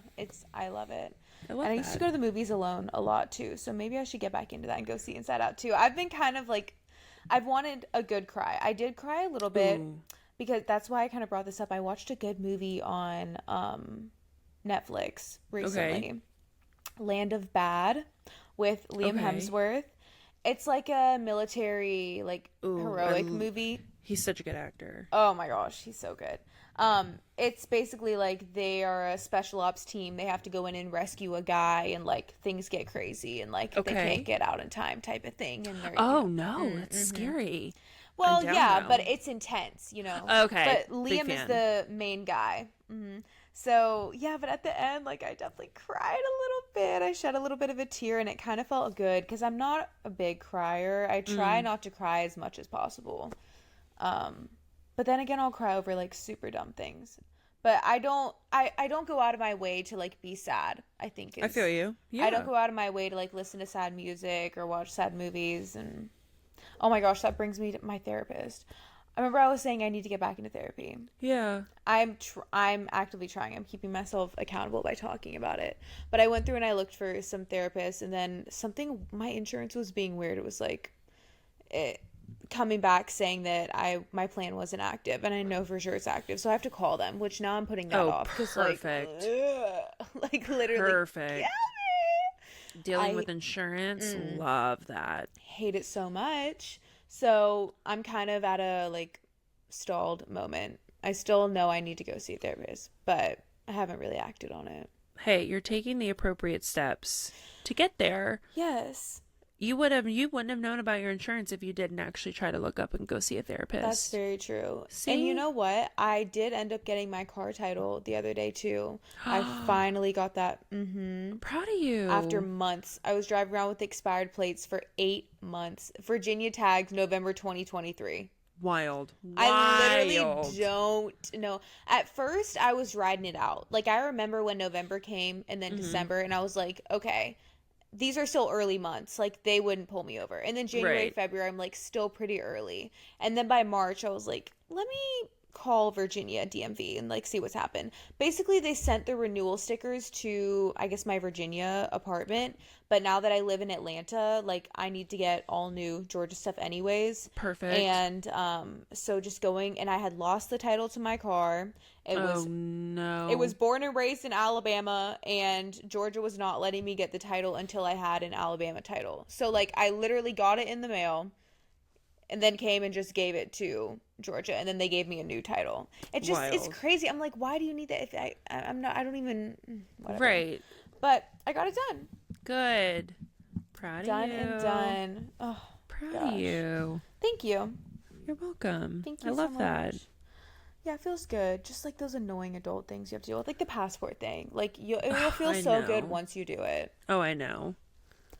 I love it. I And love I used to that. go to the movies alone a lot too. So maybe I should get back into that and go see Inside Out too. I've been kind of like I've wanted a good cry. I did cry a little bit Ooh. because that's why I kind of brought this up. I watched a good movie on Netflix Okay. recently. Land of Bad with Liam Okay. Hemsworth. It's like a military, like Ooh. heroic movie. He's such a good actor. Oh my gosh, he's so good. It's basically like they are a special ops team. They have to go in and rescue a guy, and like things get crazy, and like they can't Okay. get out in time, type of thing. And they're, Oh no, that's scary. I'm well, down yeah, though. but it's intense, you know. Okay. But Big Liam is fan. the main guy. So yeah, but at the end, like I definitely cried a little bit. I shed a little bit of a tear, and it kind of felt good because I'm not a big crier. I try not to cry as much as possible. But then again, I'll cry over like super dumb things. But I don't go out of my way to like be sad. I think I feel is you. I don't Yeah. go out of my way to like listen to sad music or watch sad movies. And oh my gosh, that brings me to my therapist. I remember I was saying I need to get back into therapy. Yeah. I'm actively trying. I'm keeping myself accountable by talking about it. But I went through and I looked for some therapists, and then something, my insurance was being weird. It was like it coming back saying that my plan wasn't active, and I know for sure it's active. So I have to call them, which now I'm putting that Oh, off because perfect. like literally Perfect. kill me. Dealing I with insurance, love that. hate it so much. So I'm kind of at a like stalled moment. I still know I need to go see a therapist, but I haven't really acted on it. Hey, you're taking the appropriate steps to get there. Yes, You wouldn't have known about your insurance if you didn't actually try to look up and go see a therapist. that's very true. And you See? know what? I did end up getting my car title the other day too. I finally got that. Proud of you. After months. I was driving around with expired plates for 8 months. Virginia tagged November 2023. Wild. I literally Wild. don't know. At first, I was riding it out. Like, I remember when November came and then December, and I was like, okay, these are still early months. Like, they wouldn't pull me over. And then January, Right. February, I'm like, still pretty early. And then by March, I was like, let me call Virginia DMV and like see what's happened. Basically, they sent the renewal stickers to, I guess, my Virginia apartment. But now that I live in Atlanta, like I need to get all new Georgia stuff anyways. Perfect. And so just going, and I had lost the title to my car. It Oh was no. it was born and raised in Alabama, and Georgia was not letting me get the title until I had an Alabama title. So like I literally got it in the mail and then came and just gave it to Georgia, and then they gave me a new title. It's Wild. crazy. I'm like, why do you need that if I'm not, I don't even whatever. Right. But I got it done. Good. Proud Done of you. and done. Oh, Proud gosh. of you. thank you. You're welcome. Thank you I love so that. much. Yeah, it feels good. Just like those annoying adult things you have to deal with, like the passport thing. Like it will feel I so good know. once you do it, Oh, I know.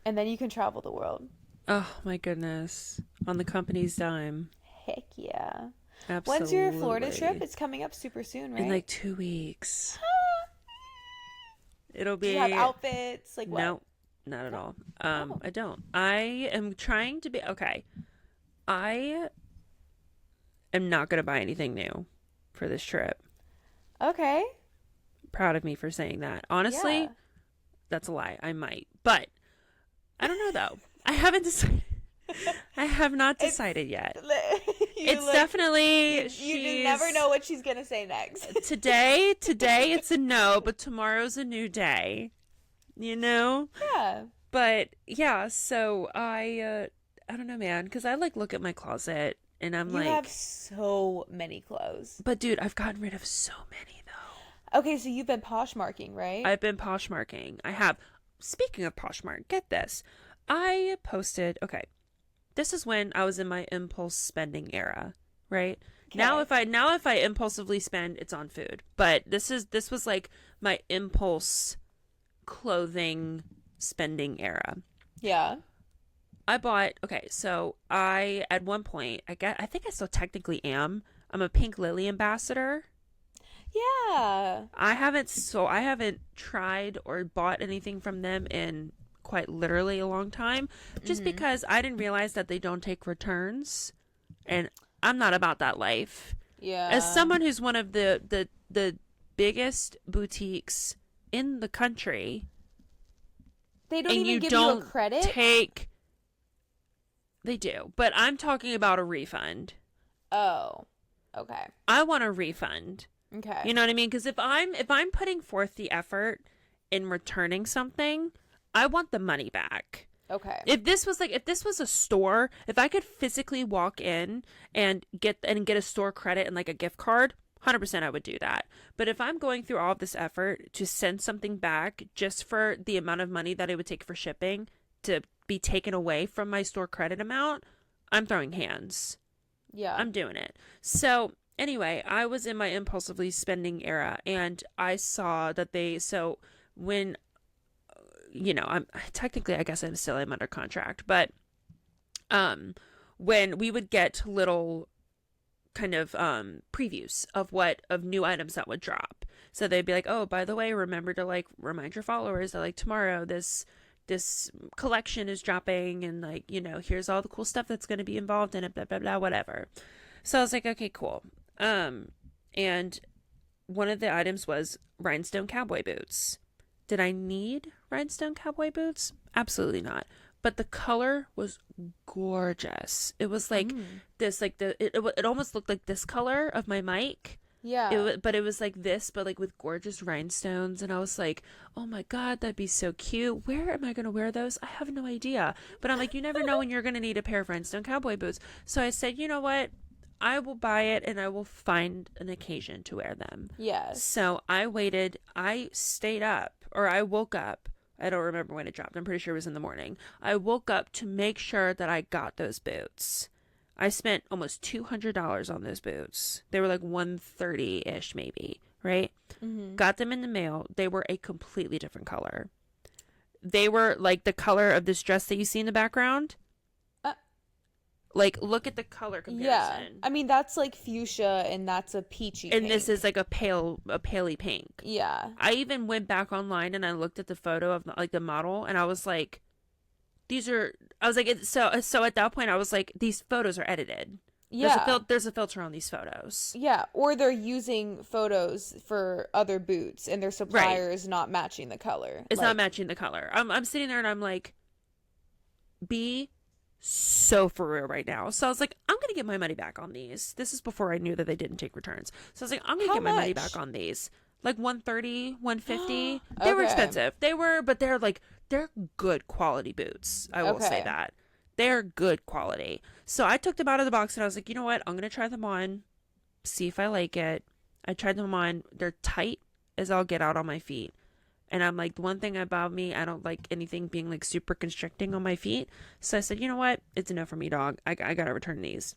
and then you can travel the world. Oh my goodness. On the company's dime. Heck yeah. Absolutely. When's your Florida trip? It's coming up super soon, right? in like 2 weeks. It'll Do be you have outfits? Like what? no, not at all. Oh. I don't. I am trying to be okay. I am not going to buy anything new for this trip. Okay. Proud of me for saying that. Honestly, Yeah. that's a lie. I might, but I don't know though. I haven't decided. I have not decided yet. It's definitely You just she's- never know what she's gonna say next. today it's a no, but tomorrow's a new day. You know? Yeah. But yeah, so I don't know, man, cuz I like look at my closet and I'm You like, have so many clothes. but dude, I've gotten rid of so many though. Okay, so you've been poshmarking, right? I've been poshmarking. I have. Speaking of Poshmark, get this. I posted, okay. This is when I was in my impulse spending era, right? Okay. Now if I impulsively spend, it's on food. But this was like my impulse clothing spending era. Yeah. I bought, okay, so I at one point, I think I still technically am. I'm a Pink Lily ambassador. Yeah. I haven't tried or bought anything from them in quite literally a long time, just because I didn't realize that they don't take returns, and I'm not about that life. Yeah. As someone who's one of the biggest boutiques in the country, They don't and even you give don't you a credit? they do, but I'm talking about a refund. Oh. Okay. I want a refund. Okay. You know what I mean? Because if I'm putting forth the effort in returning something, I want the money back. Okay. If this was a store, if I could physically walk in and get a store credit and like a gift card, 100% I would do that. But if I'm going through all of this effort to send something back just for the amount of money that it would take for shipping to be taken away from my store credit amount, I'm throwing hands. Yeah. I'm doing it. So anyway, I was in my impulsively spending era, and I saw that when, I'm technically, I guess I'm still under contract, but when we would get little kind of previews of new items that would drop. So they'd be like, oh, by the way, remember to like remind your followers that like tomorrow this collection is dropping, and like, here's all the cool stuff that's going to be involved in it, blah blah blah, whatever. So I was like, okay, cool. And one of the items was rhinestone cowboy boots. Did I need rhinestone cowboy boots? Absolutely not. But the color was gorgeous. It was like this, like it almost looked like this color of my mic. Yeah. But it was like this, but like with gorgeous rhinestones. And I was like, oh my God, that'd be so cute. Where am I going to wear those? I have no idea. But I'm like, you never know when you're going to need a pair of rhinestone cowboy boots. So I said, you know what? I will buy it and I will find an occasion to wear them. Yes. So I waited. I stayed up, or I woke up. I don't remember when it dropped. I'm pretty sure it was in the morning. I woke up to make sure that I got those boots. I spent almost $200 on those boots. They were like $130-ish maybe, right? Mm-hmm. Got them in the mail. They were a completely different color. They were like the color of this dress that you see in the background. Like, look at the color comparison. Yeah. I mean, that's like fuchsia and that's a peachy pink. And this is like a paley pink. Yeah. I even went back online and I looked at the photo of like the model, and I was like, so at that point I was like, these photos are edited. Yeah. There's a filter on these photos. Yeah. Or they're using photos for other boots and their supplier is not matching the color. It's not matching the color. I'm sitting there and I'm like, be so for real right now. So I was like, I'm gonna get my money back on these. This is before I knew that they didn't take returns. So I was like, I'm gonna get my money back on these. Like $130, $150. They were expensive. But they're good quality boots. I will say that. They're good quality. So I took them out of the box and I was like, you know what? I'm gonna try them on, see if I like it. I tried them on. They're tight as I'll get out on my feet. And I'm like, the one thing about me, I don't like anything being like super constricting on my feet. So I said, you know what? It's enough for me, dog. I gotta return these.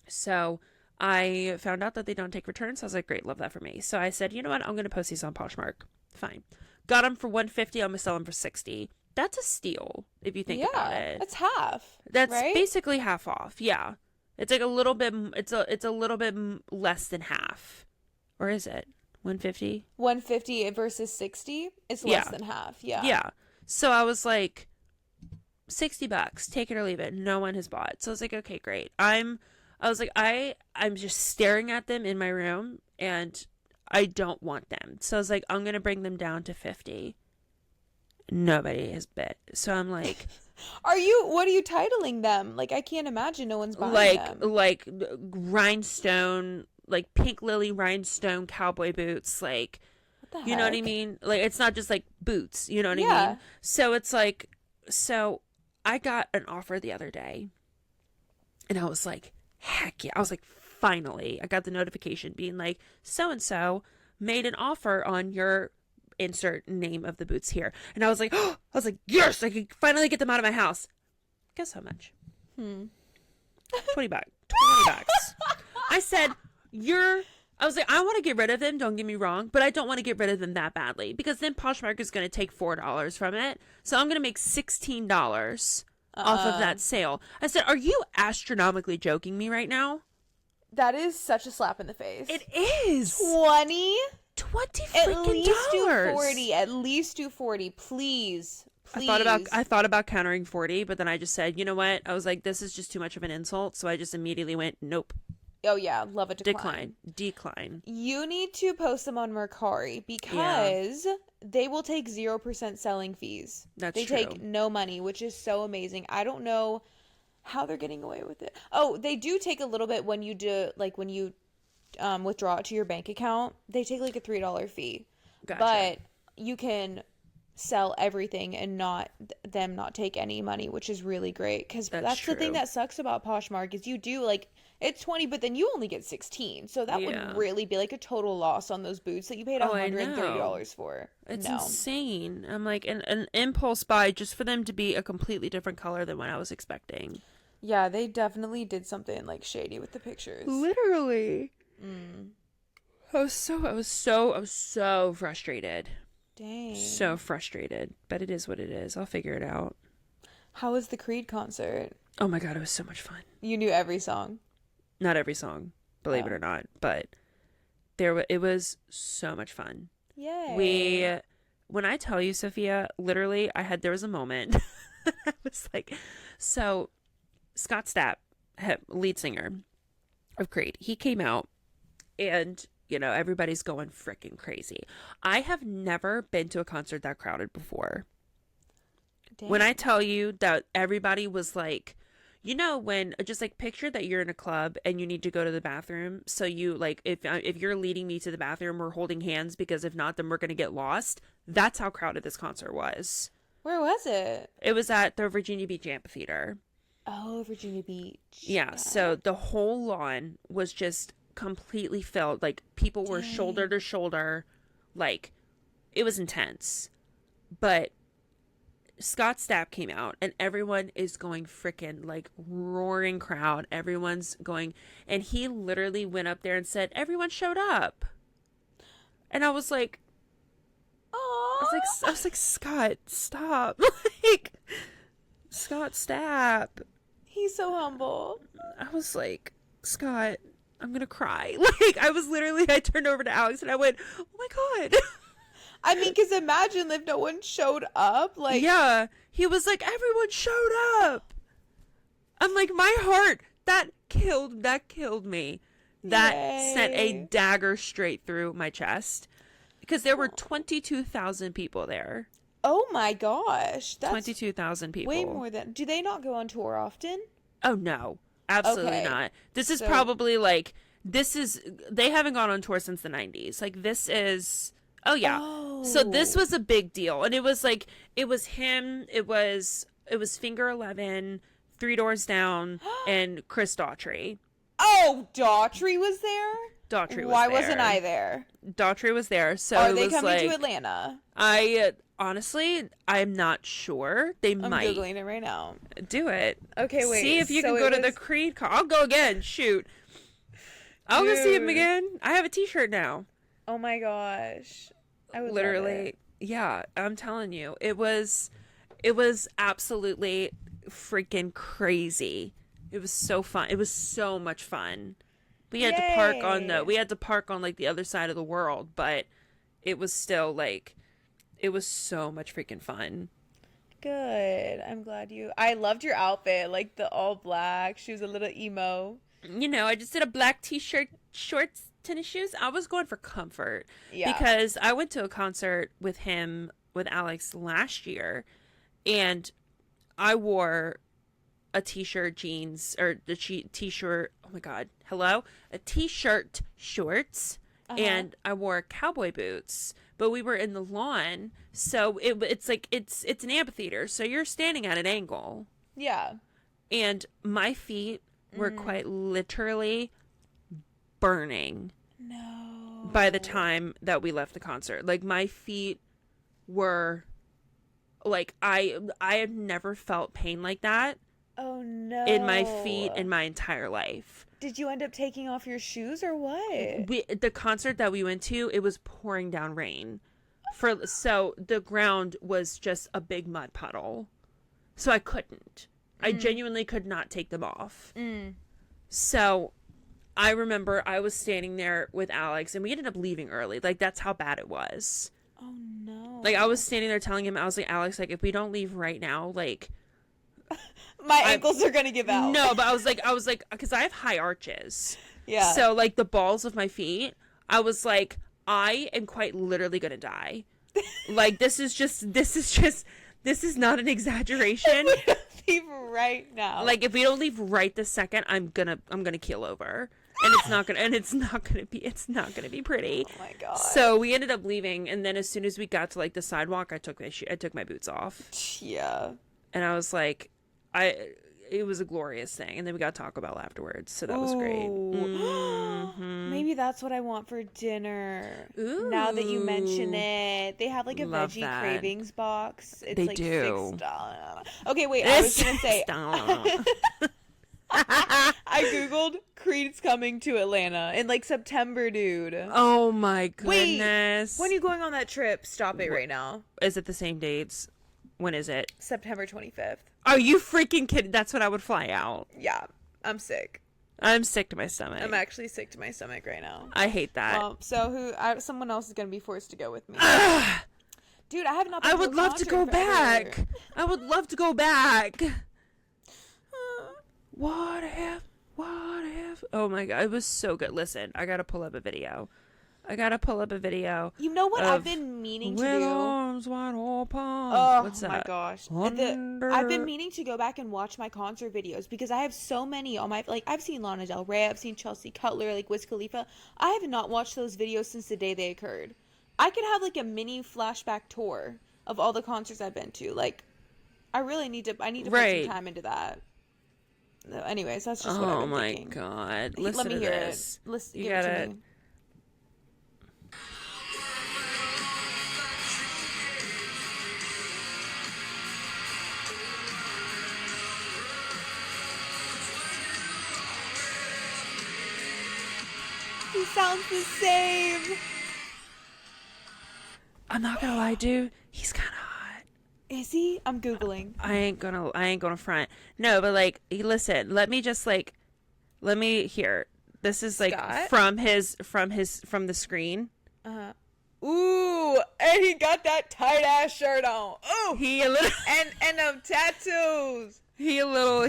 So I found out that they don't take returns. So I was like, great, love that for me. So I said, you know what? I'm gonna post these on Poshmark. Fine. Got them for $150. I'm gonna sell them for $60. That's a steal if you think about it. That's half. That's right? basically half off. Yeah, it's like a little bit. It's a little bit less than half, or is it? 150 150 versus 60 is less than half. Yeah. So I was like, $60, take it or leave it. No one has bought. So I was like, okay, great. I'm just staring at them in my room and I don't want them. So I was like, I'm gonna bring them down to 50. Nobody has bid. So I'm like, what are you titling them? Like, I can't imagine no one's buying them. Like rhinestone, like pink lily rhinestone cowboy boots, like, you know what I mean? Like, it's not just like boots, you know what I mean? So it's like, so I got an offer the other day and I was like, heck yeah. I was like, finally, I got the notification being like, so-and-so made an offer on your insert name of the boots here. And I was like, yes, I can finally get them out of my house. Guess how much? $20. $20. I said, I was like, I want to get rid of them, don't get me wrong, but I don't want to get rid of them that badly because then Poshmark is going to take $4 from it. So I'm going to make $16 off of that sale. I said, are you astronomically joking me right now? That is such a slap in the face. It is. 20 freaking at least dollars. do 40. At least do 40. Please. Please. I thought about countering 40, but then I just said, you know what? I was like, this is just too much of an insult, so I just immediately went, nope, Oh yeah, love a decline. decline. You need to post them on Mercari Yeah, because they will take 0% selling fees. that's They true. take no money, which is so amazing. I don't know how they're getting away with it. Oh, they do take a little bit when you do, like when you withdraw it to your bank account. They take like a $3 fee, Gotcha. but you can sell everything and not take any money, which is really great because That's that's the thing true. that sucks about Poshmark is you do like it's 20 but then you only get 16, so that Yeah. would really be like a total loss on those boots that you paid Oh, I know. $130 for. It's No. insane. I'm like an impulse buy just for them to be a completely different color than what I was expecting. Yeah, they definitely did something like shady with the pictures. Literally. Mm. I was so frustrated. So Dang. frustrated. But it is what it is. I'll figure it out. How was the Creed concert? Oh my god, it was so much fun. You knew every song. Not every song, believe it Oh. or not, but it was so much fun. Yay. We when I tell you, Sophia, literally there was a moment I was like, so Scott Stapp, lead singer of Creed, he came out and everybody's going freaking crazy. I have never been to a concert that crowded before. Dang. When I tell you that everybody was like, when just like picture that you're in a club and you need to go to the bathroom. So you like, if you're leading me to the bathroom, we're holding hands because if not, then we're going to get lost. That's how crowded this concert was. Where was it? It was at the Virginia Beach Amphitheater. Oh, Virginia Beach. Yeah. So the whole lawn was just completely filled. Like people were Dang. shoulder to shoulder. Like it was intense. But Scott Stapp came out and everyone is going freaking like roaring crowd. Everyone's going, and he literally went up there and said, everyone showed up. And I was like, Aww. I was like, Scott, stop. Like, Scott Stapp. He's so humble. I was like, Scott, I'm going to cry. Like, I turned over to Alex and I went, oh my God. I mean, because imagine if no one showed up. Like, yeah. He was like, everyone showed up. I'm like, my heart, that killed me. That sent a yay. dagger straight through my chest. Because there were 22,000 people there. Oh my gosh. That's 22,000 people. way more than. Do they not go on tour often? Oh, no. Absolutely Okay. not. This is So- probably like, they haven't gone on tour since the 90s. Like, this is, oh, yeah. Oh. So this was a big deal. And it was like, it was him, it was Finger 11, Three Doors Down, and Chris Daughtry. Oh, Daughtry was there? Daughtry was Why there. wasn't I there? Daughtry was there. So Are it they was coming like, to Atlanta? honestly, I'm not sure. They I'm might Googling it right now. do it. Okay, wait. See if you so can it go to the was- Creed I'll go again. Shoot. I'll go see him Dude. again. I have a t-shirt now. Oh my gosh. I would love Literally. it. Yeah, I'm telling you. It was absolutely freaking crazy. It was so fun. It was so much fun. We had to park on like the other side of the world, but it was still like it was so much freaking fun. Good. I'm glad you. I loved your outfit, like the all black. She was a little emo. I just did a black t-shirt, shorts, tennis shoes. I was going for comfort. Yeah. Because I went to a concert with Alex last year, and I wore a t-shirt, jeans, or the t-shirt. Oh my God. Hello? A t-shirt, shorts, and I wore cowboy boots. But we were in the lawn, so it's like it's an amphitheater, so you're standing at an angle. Yeah. And my feet were quite literally burning No. by the time that we left the concert. Like my feet were like I have never felt pain like that Oh no. in my feet in my entire life. Did you end up taking off your shoes or what? The concert that we went to, it was pouring down rain. So the ground was just a big mud puddle. So I couldn't. I genuinely could not take them off. So I remember I was standing there with Alex and we ended up leaving early. Like that's how bad it was. Oh no. Like, I was standing there telling him, I was like, Alex, like, if we don't leave right now, like, My ankles are gonna give out. no, but I was like, because I have high arches. Yeah. So, like, the balls of my feet, I was like, I am quite literally gonna die. Like, this is not an exaggeration. Leave right now. Like, if we don't leave right this second, I'm gonna keel over. And it's not gonna be pretty. Oh my god. So we ended up leaving, and then as soon as we got to like the sidewalk, I took my boots off. Yeah. And I was like, it was a glorious thing. And then we got Taco Bell afterwards, so that was great. Mm-hmm. Maybe that's what I want for dinner. Ooh. Now that you mention it, they have like a Love veggie that. cravings box. It's They like do. $6. Okay, wait. I was gonna say. I googled Creed's coming to Atlanta in like September, dude. Oh my Wait, goodness. when are you going on that trip? Stop it right now. Is it the same dates? When is it? September 25th. Are you freaking kidding? That's when I would fly out. Yeah, I'm sick. I'm sick to my stomach. I'm actually sick to my stomach right now. I hate that. Someone else is gonna be forced to go with me. Dude, I have not. I would love to go back. I would love to go back. What if? Oh my god, it was so good. Listen, I gotta pull up a video. You know what I've been meaning to With do? arms wide open. Oh What's my that? gosh. Under- I've been meaning to go back and watch my concert videos because I have so many on my, like, I've seen Lana Del Rey, I've seen Chelsea Cutler, like Wiz Khalifa. I have not watched those videos since the day they occurred. I could have like a mini flashback tour of all the concerts I've been to. Like, I really need to put some time into that. No, anyways, that's just what I've been thinking. God. Hey, Listen let me to hear this. it. Listen, You give it to gotta- me. He sounds the same. I'm not gonna lie, dude. He's kind of hot. Is he? I'm Googling. I ain't gonna front. No, but like, listen. Let me hear. This is like Scott? from the screen. Uh-huh. Ooh, and he got that tight ass shirt on. Ooh, He a little. and them tattoos. He a little.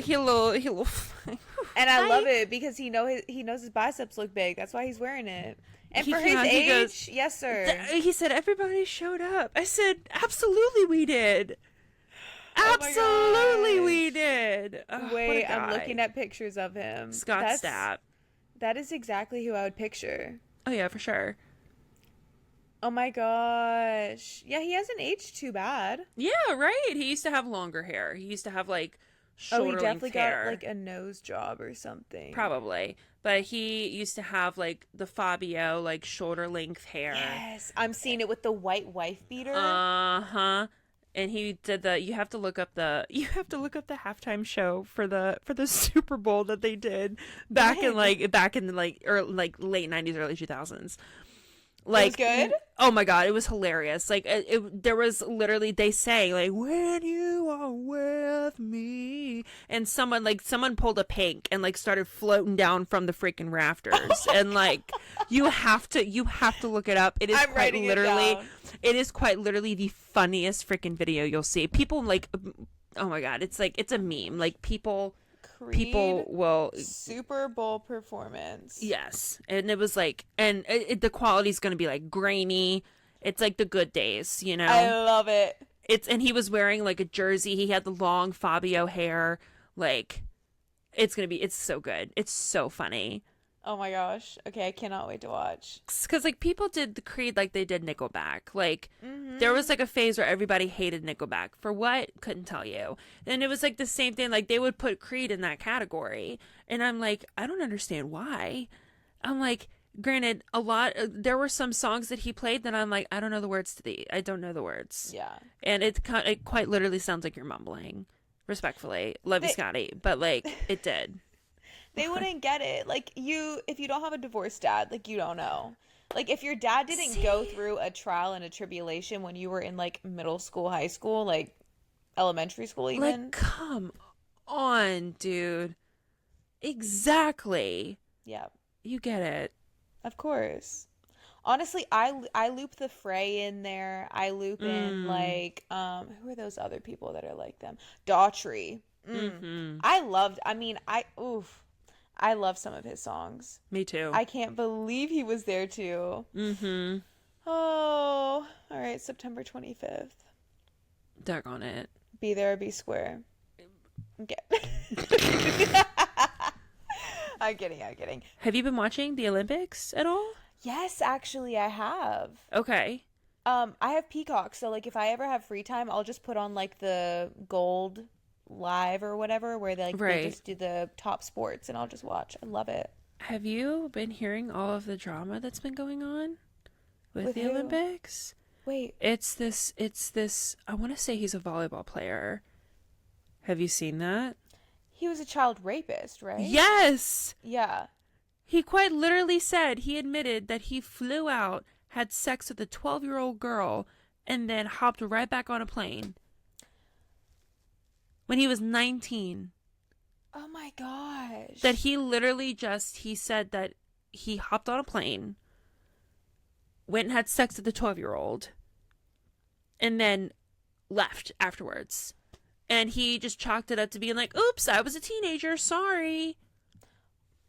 And I love it because he knows his biceps look big. That's why he's wearing it. And for his he age, goes, yes, sir. He said everybody showed up. I said absolutely we did. Oh my Absolutely gosh. we did. Oh, Wait, I'm looking at pictures of him. Scott Stapp. That is exactly who I would picture. Oh yeah, for sure. Oh my gosh. Yeah, he hasn't aged too bad. Yeah, right. He used to have longer hair. He used to have like Oh, he shorter definitely length hair. got like a nose job or something. Probably. But he used to have like the Fabio, like shorter length hair. Yes, I'm seeing it with the white wife beater. Uh-huh. And he did you have to look up the halftime show for the Super Bowl that they did back in late 90s, early 2000s. Like, it was good? Oh my god, it was hilarious. Like there was literally, they sang like when you are with me, and someone pulled a pink and like started floating down from the freaking rafters. And like you have to look it up. It is it is quite literally the funniest freaking video you'll see. People like, oh my god, it's like, it's a meme. Like people will Super Bowl performance. Yes, and it was like, and the quality's gonna be like grainy. It's like the good days, you know. I love it. And he was wearing like a jersey. He had the long Fabio hair. Like, it's so good. It's so funny. Oh my gosh. Okay, I cannot wait to watch. Because like people did the Creed like they did Nickelback. Like there was like a phase where everybody hated Nickelback. For what? Couldn't tell you. And it was like the same thing. Like they would put Creed in that category. And I'm like, I don't understand why. I'm like, granted, there were some songs that he played that I'm like, I don't know the words to I don't know the words. Yeah. And it quite literally sounds like you're mumbling. Respectfully. Love you, Scotty. But like, it did. They wouldn't get it. Like, if you don't have a divorced dad, like, you don't know. Like, if your dad didn't go through a trial and a tribulation when you were in, like, middle school, high school, like, elementary school even. Like, come on, dude. Exactly. Yeah. You get it. Of course. Honestly, I loop the Fray in there. I loop in Mm. like who are those other people that are like them? Daughtry. Mm-hmm. I loved. I mean, I oof. I love some of his songs. Me too. I can't believe he was there too. Mm-hmm. Oh, all right, September 25th. Duck on it. Be there or be square. Okay. I'm kidding. I'm kidding. Have you been watching the Olympics at all? Yes, actually, I have. Okay. I have Peacock, so like if I ever have free time, I'll just put on like the Gold Live or whatever, where they Right. just do the top sports, and I'll just watch. I love it. Have you been hearing all of the drama that's been going on with With the who? Olympics? Wait, It's this, I want to say he's a volleyball player. Have you seen that? he was a child rapist, right? Yes! Yeah. He quite literally said he admitted that he flew out, had sex with a 12-year-old girl, and then hopped right back on a plane when he was 19. Oh my gosh. That he literally he said that he hopped on a plane, went and had sex with the 12-year-old, and then left afterwards. And he just chalked it up to being like, oops, I was a teenager, sorry.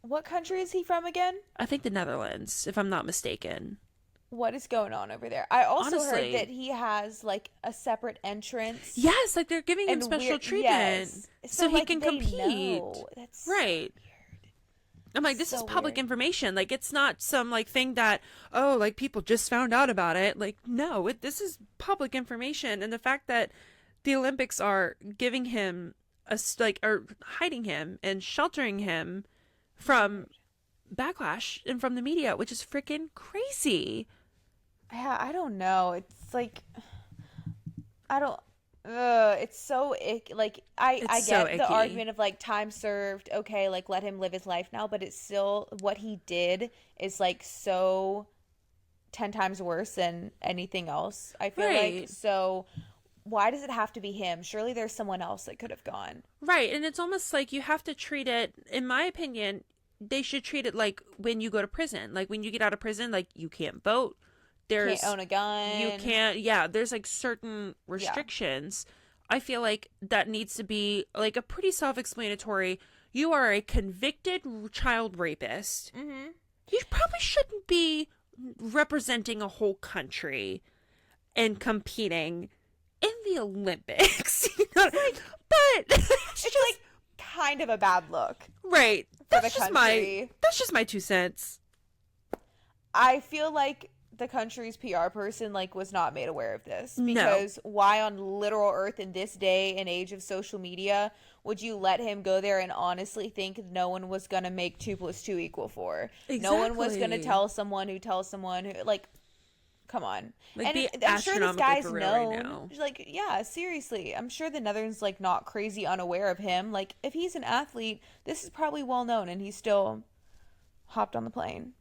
What country is he from again? I think the Netherlands, if I'm not mistaken. What is going on over there? I also Honestly. heard that he has like a separate entrance Yes, like they're giving him and special weird. treatment Yes. so he like can they compete. know. That's Right. I'm like, this is so public weird. information. Like, it's not some like thing that, oh, like people just found out about it. Like, no, this is public information. And the fact that the Olympics are giving him or hiding him and sheltering him from backlash and from the media, which is freaking crazy. Yeah, I don't know. It's like I don't. It's so ick. Like I It's so get the icky. argument of like time served. Okay, like let him live his life now, but it's still what he did is like so 10 times worse than anything else. I feel like Right. so. Why does it have to be him? Surely there's someone else that could have gone. Right. And it's almost like you have to treat it, in my opinion, they should treat it like when you go to prison. Like when you get out of prison, like you can't vote. Can't There's own a gun. You can't, yeah, there's like certain restrictions. I feel like that needs to be like a pretty self-explanatory. You are a convicted child rapist. Mm-hmm. You probably shouldn't be representing a whole country and competing in the Olympics. You know? But It's like kind of a bad look right. for the country. That's just my 2 cents. I feel like the country's PR person like was not made aware of this No. because why on literal earth in this day and age of social media would you let him go there and honestly think no one was gonna make 2 + 2 = 4? No one was gonna Exactly. tell someone who tells someone who like come on. Like, And be I'm sure this astronomically guy's for real known. right now. Like, yeah, seriously. I'm sure the Netherlands like not crazy unaware of him. Like, if he's an athlete, this is probably well known and he still hopped on the plane.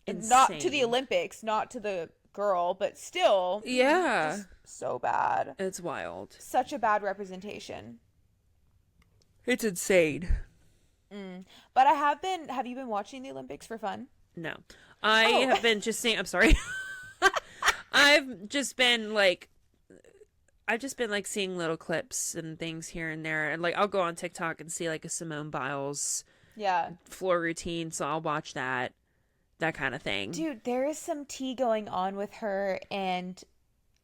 Not to the Insane. Olympics, not to the girl, but still. Yeah. Just so bad. It's wild. Such a bad representation. It's insane. But have you been watching the Olympics for fun? No. I Oh. have been just saying, I'm sorry. I've just been like seeing little clips and things here and there, and like I'll go on TikTok and see like a Simone Biles Yeah. floor routine, so I'll watch that kind of thing. Dude, there is some tea going on with her, and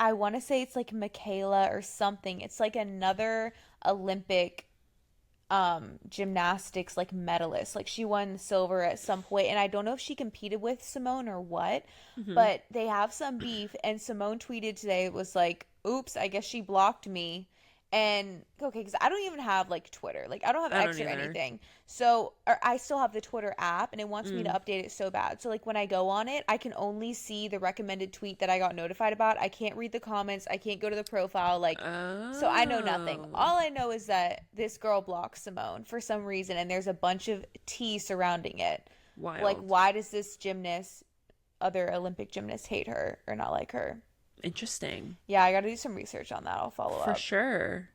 I want to say it's like Michaela or something. It's like another Olympic gymnastics like medalist. Like she won silver at some point, and I don't know if she competed with Simone or what, but they have some beef, and Simone tweeted today, it was like, oops, I guess she blocked me. And okay, because I don't even have like Twitter, like I don't have I X don't or either. anything. So, or I still have the Twitter app, and it wants me to update it so bad. So, like when I go on it, I can only see the recommended tweet that I got notified about. I can't read the comments. I can't go to the profile. Like, so I know nothing. Oh. All I know is that this girl blocked Simone for some reason, and there's a bunch of tea surrounding it. Wild. Like, why does this gymnast, other Olympic gymnast, hate her or not like her? Interesting. Yeah, I got to do some research on that. I'll follow For up. sure.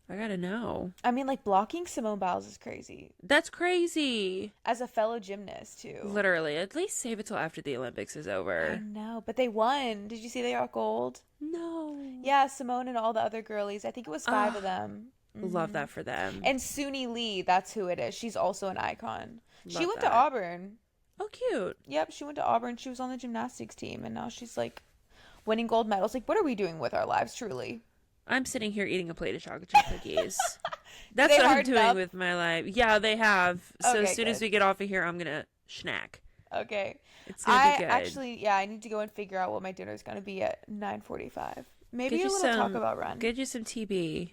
I gotta know. I mean, like blocking Simone Biles is crazy. That's crazy. As a fellow gymnast too. Literally. At least save it till after the Olympics is I over. know, but they won. Did you see they got gold? No. Yeah, Simone and all the other girlies. I think it was five of Ah, them. love that for them. And Suni Lee, that's who it is. She's also an icon. She Love went to that. Auburn. Oh, cute. Yep, she went to Auburn. She was on the gymnastics team, and now she's like winning gold medals. Like, what are we doing with our lives, truly? I'm sitting here eating a plate of chocolate chip cookies. Do That's they what I'm harden doing up? with my life. Yeah, they have. So as Okay, soon as good. we get off of here, I'm gonna snack. Okay. It's gonna be I good. actually, yeah, I need to go and figure out what my dinner is going to be at 9:45. Maybe Get a you little some. Taco Bell run. Get you some TB.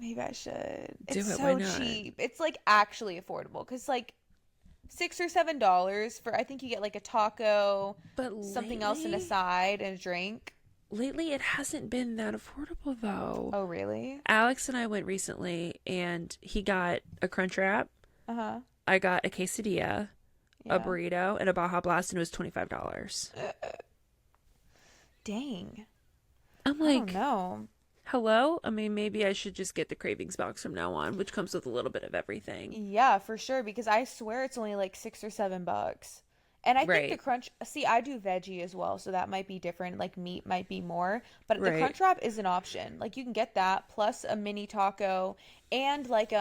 Maybe I should. Do It's it. Why so not? cheap. It's like actually affordable because like $6 or $7 for I think you get like a taco, But something else in a lately, side, and a drink. lately it hasn't been that affordable though. Oh, really? Alex and I went recently, and he got a Crunch Wrap. Uh-huh. I got a quesadilla, a Yeah. burrito, and a Baja Blast, and it was $25. Dang. I'm I don't like, know. hello? I mean, maybe I should just get the cravings box from now on, which comes with a little bit of everything. Yeah, for sure. Because I swear it's only like $6 or $7. And I think the Right. crunch, see, I do veggie as well, so that might be different. Like meat might be more, but the Right. crunch wrap is an option. Like you can get that plus a mini taco and like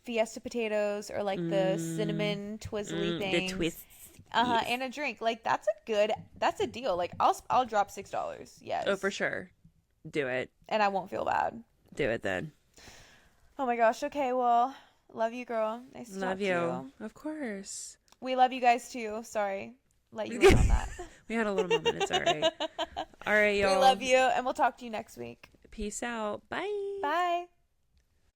fiesta potatoes or like the cinnamon twizzly The things. twist. Uh-huh, and a drink. Like that's a deal. Like I'll drop $6. Yes. Oh, for sure. Do it. And I won't feel bad. Do it then. Oh my gosh. Okay, well, love you, girl. Nice to talk Love to you. Of course. We love you guys too. Sorry. Let you in on that. We had a little moment. It's all right. All right, We y'all. love you, and we'll talk to you next week. Peace out. Bye. Bye.